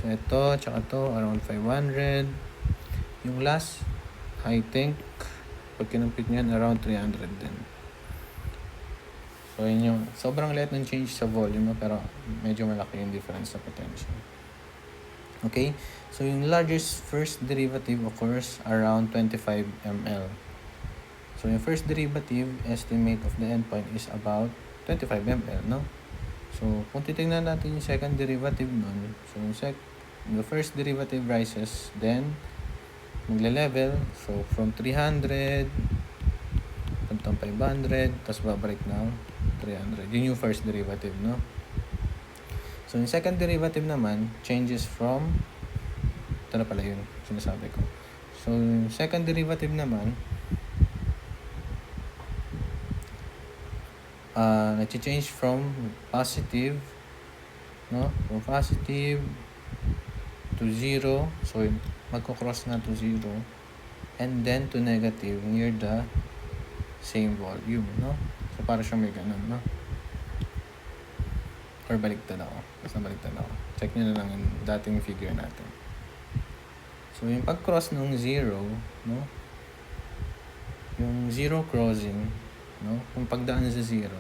So ito, tsaka ito, around 500. Yung last, I think, pag kinumpit nyan, around 300 din. So, yun yung, sobrang light ng change sa volume, pero medyo malaki yung difference sa potential. Okay? So, yung largest first derivative occurs around 25 ml. So, yung first derivative estimate of the endpoint is about 25 ml, no? So, kung titingnan natin yung second derivative nun, so, the first derivative rises, then, magle-level, so from 300 puntang 500, tapos babalik ng 300. Yun yung first derivative, no? So, yung second derivative naman changes from, ito na pala yun, sinasabi ko. So, yung second derivative naman, nag-change from positive, no? From positive to 0, so magko-cross na to 0, and then to negative near the same volume, no? So, para siya may ganun, no? Or baliktad ako. Basta baliktad ako. Check nyo na lang yung dating figure natin. So, yung pag-cross ng 0, no? Yung 0 crossing, no? Kung pagdaan sa 0,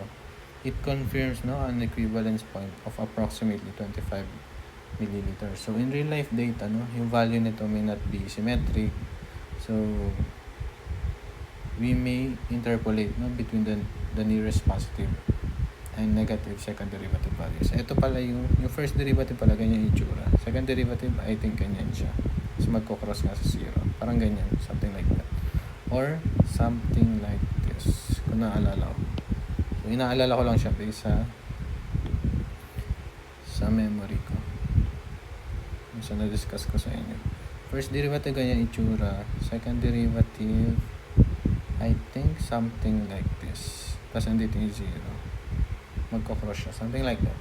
it confirms, no, an equivalence point of approximately 25 milliliters. So, in real life data, no, yung value nito may not be symmetric. So, we may interpolate, no, between the nearest positive and negative second derivative values. Ito pala yung first derivative pala, ganyan yung itsura. Second derivative, I think ganyan siya. So, magko-cross nga sa 0. Parang ganyan, something like that. Or, something like this. Kung naalala ko. So, inaalala ko lang siya based sa memory ko. So, na-discuss ko sa inyo. First derivative, ganyan itsura. Second derivative, I think something like this. Tapos, andito yung 0. Magko-cross siya. Something like that.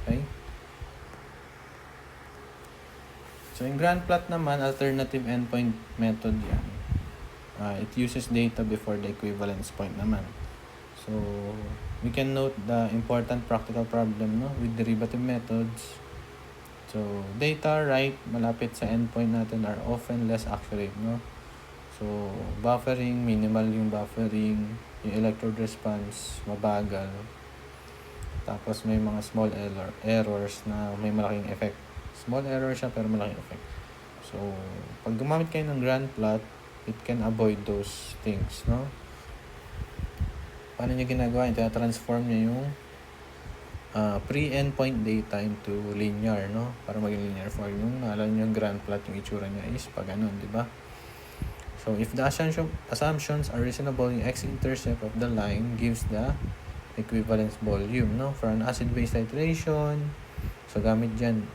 Okay? So, yung grand plot naman, alternative endpoint method yan. It uses data before the equivalence point naman. So, we can note the important practical problem, no, with derivative methods. So, data right malapit sa endpoint natin are often less accurate, no? So, buffering, minimal yung buffering, yung electrode response, mabagal. Tapos, may mga small errors na may malaking effect. Small error siya pero malaking effect. So, pag gumamit kayo ng grand plot, it can avoid those things, no? Paano nyo ginagawa? Ita-transform nyo yung pre-endpoint data into linear, no? Para maging linear form. Yung naalala nyo yung grand plot, yung itsura niya is pag ganun, di ba? So, if the assumptions are reasonable, yung x-intercept of the line gives the equivalence volume, no? For an acid-base titration, so gamit dyan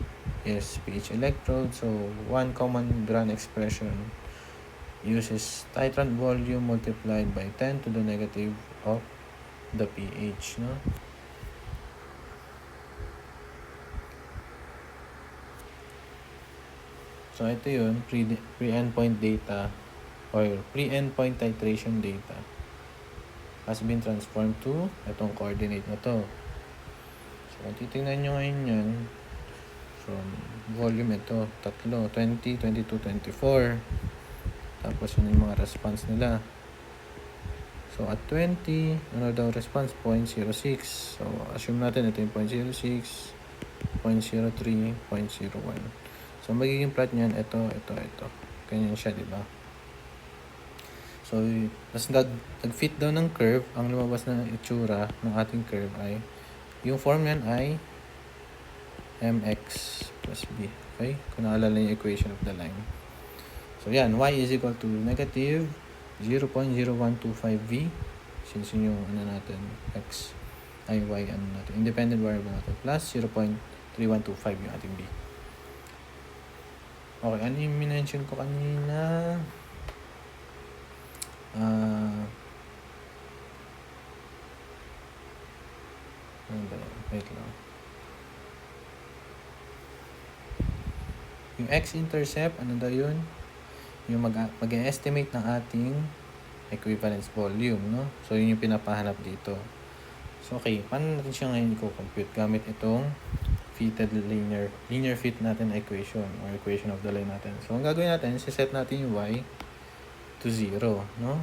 is pH electrode. So, one common grand expression uses titrant volume multiplied by 10 to the negative of the pH, no? So, ito yun, pre-endpoint data or pre-endpoint titration data has been transformed to itong coordinate na to. So, kung titignan nyo ngayon yan, from volume ito, 3, 20, 22, 24. Tapos yun yung mga response nila. So, at 20, ano daw response? 0.06. So, assume natin ito yung 0.06, 0.03, 0.01. So, magiging plot niyan, ito. Ganyan siya, di ba? So, tas nag-fit daw ng curve, ang lumabas na itsura ng ating curve ay, yung form yan ay mx plus b. Okay? Kung naalala yung equation of the line. So, yan. Y is equal to negative 0.0125v. Since yun yung natin, x. ay y ano natin, independent variable natin, plus 0.3125 yung ating b. Okay, ano yung minention ko kanina? Ano ba yun? Wait lang. Yung x-intercept, ano daw yun? Yung mag-estimate ng ating equivalence volume, no? So, yun yung pinapahanap dito. So, okay. Paano natin siya ngayon i-compute? Gamit itong fitted linear fit natin equation or equation of the line natin. So, ang gagawin natin, set natin yung y to 0, no?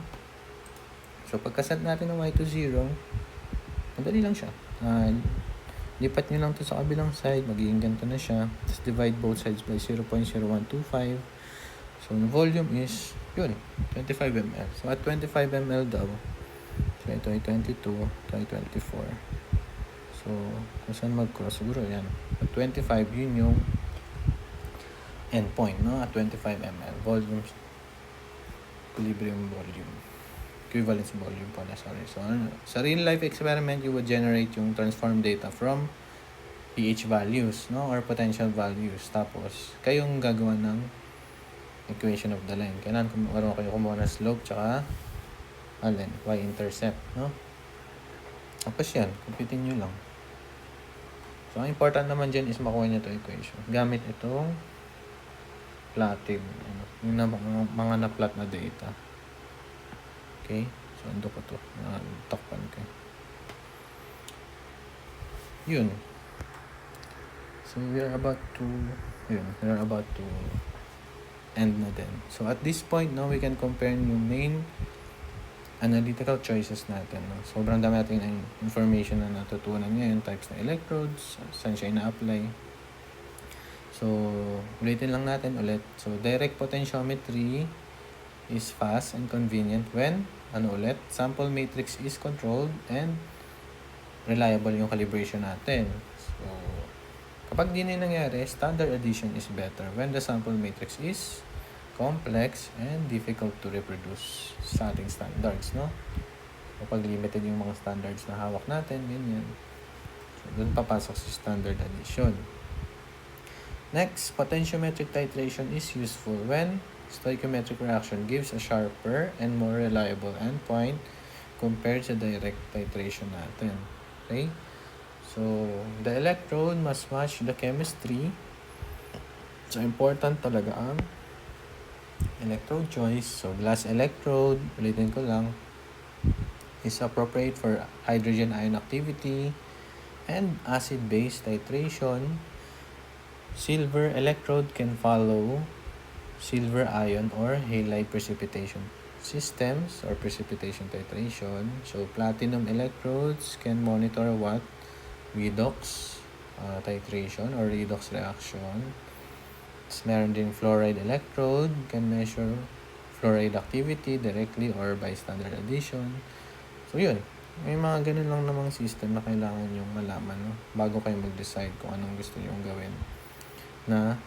So, pagka-set natin ng y to 0, madali lang siya. Lipat nyo lang to sa kabilang side, magiging ganito na siya. Tapos divide both sides by 0.0125. So, the volume is, yun, 25 ml. So, at 25 ml daw, so ito ay 22, ito ay 24. So, kung saan mag-cross, siguro yan. At 25, yun yung endpoint, no? At 25 ml. Volume, equilibrium volume. Equivalence volume pala, sorry. So, sa real-life experiment, you would generate yung transform data from pH values, no? Or potential values. Tapos, kayong gagawa ng equation of the line. Kailangan kayo kumuha ng slope, tsaka y-intercept, no? Tapos yan, computing nyo lang. So, ang important naman dyan is makuha nyo ito equation. Gamit itong plotting. Yung mga na-plot na data. Okay? So, ando ko ito. Takpan ko. Yun. So, we are about to end na din. So, at this point, no, we can compare yung main analytical choices natin. No? Sobrang dami natin information na natutunan ngayon, types na electrodes, saan siya ina-apply. So, ulitin lang natin ulit. So, direct potentiometry is fast and convenient when, sample matrix is controlled and reliable yung calibration natin. So, kapag di na nangyari, standard addition is better when the sample matrix is complex and difficult to reproduce sa ating standards, no? Kapag limited yung mga standards na hawak natin, ganyan. So, doon papasok sa standard addition. Next, potentiometric titration is useful when stoichiometric reaction gives a sharper and more reliable endpoint compared sa direct titration natin. Okay? So, the electrode must match the chemistry. So, important talaga ang electrode choice. So, glass electrode, ulitin ko lang, is appropriate for hydrogen ion activity and acid-base titration. Silver electrode can follow silver ion or halide precipitation systems or precipitation titration. So, platinum electrodes can monitor what? Redox titration or redox reaction. Tapos meron din fluoride electrode, can measure fluoride activity directly or by standard addition. So, yun. May mga ganun lang namang system na kailangan yung malaman, no? Bago kayo mag-decide kung anong gusto nyo gawin na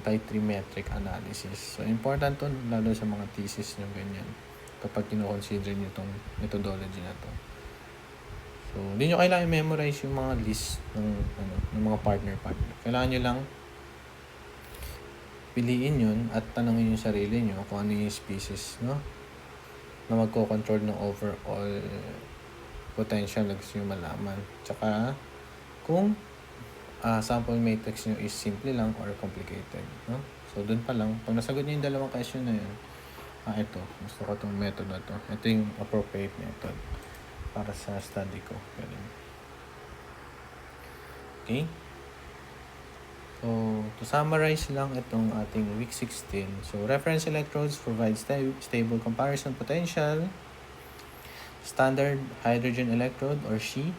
titrimetric analysis. So, important to lalo sa mga thesis nyo ganyan kapag kino-consider nyo itong methodology na to. So, hindi nyo kailangan memorize yung mga list ng mga partner. Kailangan nyo lang piliin yun at tanongin yung sarili nyo kung ano yung species, no? Na magko-control ng overall potential na gusto nyo malaman. Tsaka, kung sample matrix nyo is simple lang or complicated, no? So, dun pa lang. Pag nasagot nyo yung dalawang question na yun, ito. Gusto ko itong method na to. Ito yung appropriate method para sa study ko. Okay? So, to summarize lang itong ating week 16. So, reference electrodes provide stable comparison potential. Standard hydrogen electrode or SHE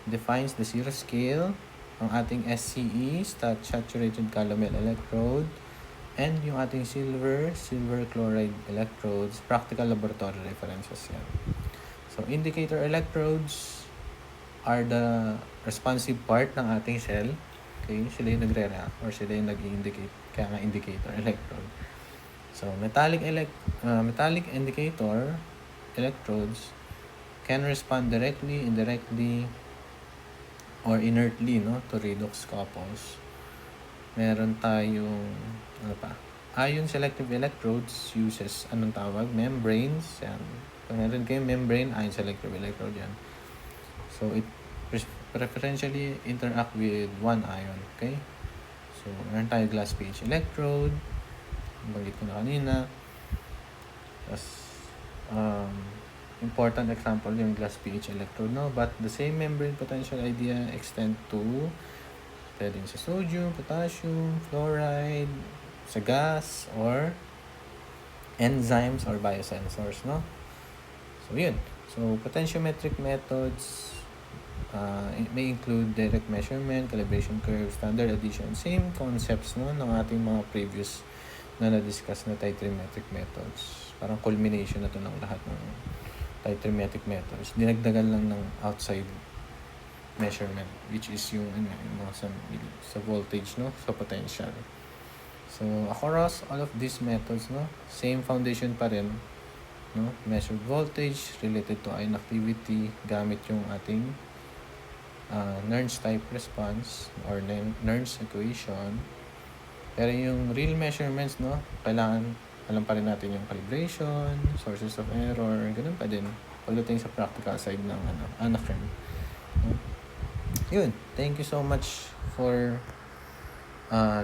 defines the zero scale. Ang ating SCE, saturated calomel electrode. And yung ating silver chloride electrodes, practical laboratory references yan. So, indicator electrodes are the responsive part ng ating cell. Okay, sila yung nagre-react or sila yung nag-indicate, kaya nga indicator electrode. So, metallic indicator electrodes can respond directly, indirectly, or inertly, no, to redox couples. Meron tayong, ano pa? Ion selective electrodes uses, anong tawag? Membranes. Yan. Kung meron kayong membrane, ion selective electrode yan. So, it preferentially interact with one ion. Okay? So, meron tayo glass pH electrode. Banggit ko na kanina. Tapos, important example yung glass pH electrode, no? But the same membrane potential idea extend to pwedeng sa sodium, potassium, fluoride, sa gas, or enzymes or biosensors, no? So, yun. So, potentiometric methods may include direct measurement, calibration curve, standard addition. Same concepts, no, ng ating mga previous na na-discuss na titrimetric methods. Parang culmination na to ng lahat ng titrimetric methods. Dinagdagan lang ng outside measurement, which is yung mga sa voltage, no, sa potential. So across all of these methods, no, same foundation pa rin, no, measured voltage related to ion activity gamit yung ating Nernst type response or Nernst equation. Pero yung real measurements, no, kailangan alam pa rin natin yung calibration, sources of error, ganun pa din pagdating sa practical side ng Anachrem. Yun, thank you so much for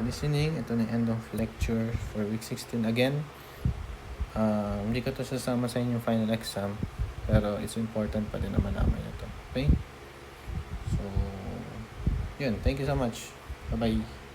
listening. Ito na end of lecture for week 16 again. Hindi ko to sasama sa inyong final exam, pero it's important pa din na malaman ito. Okay? So, yun, thank you so much. Bye-bye.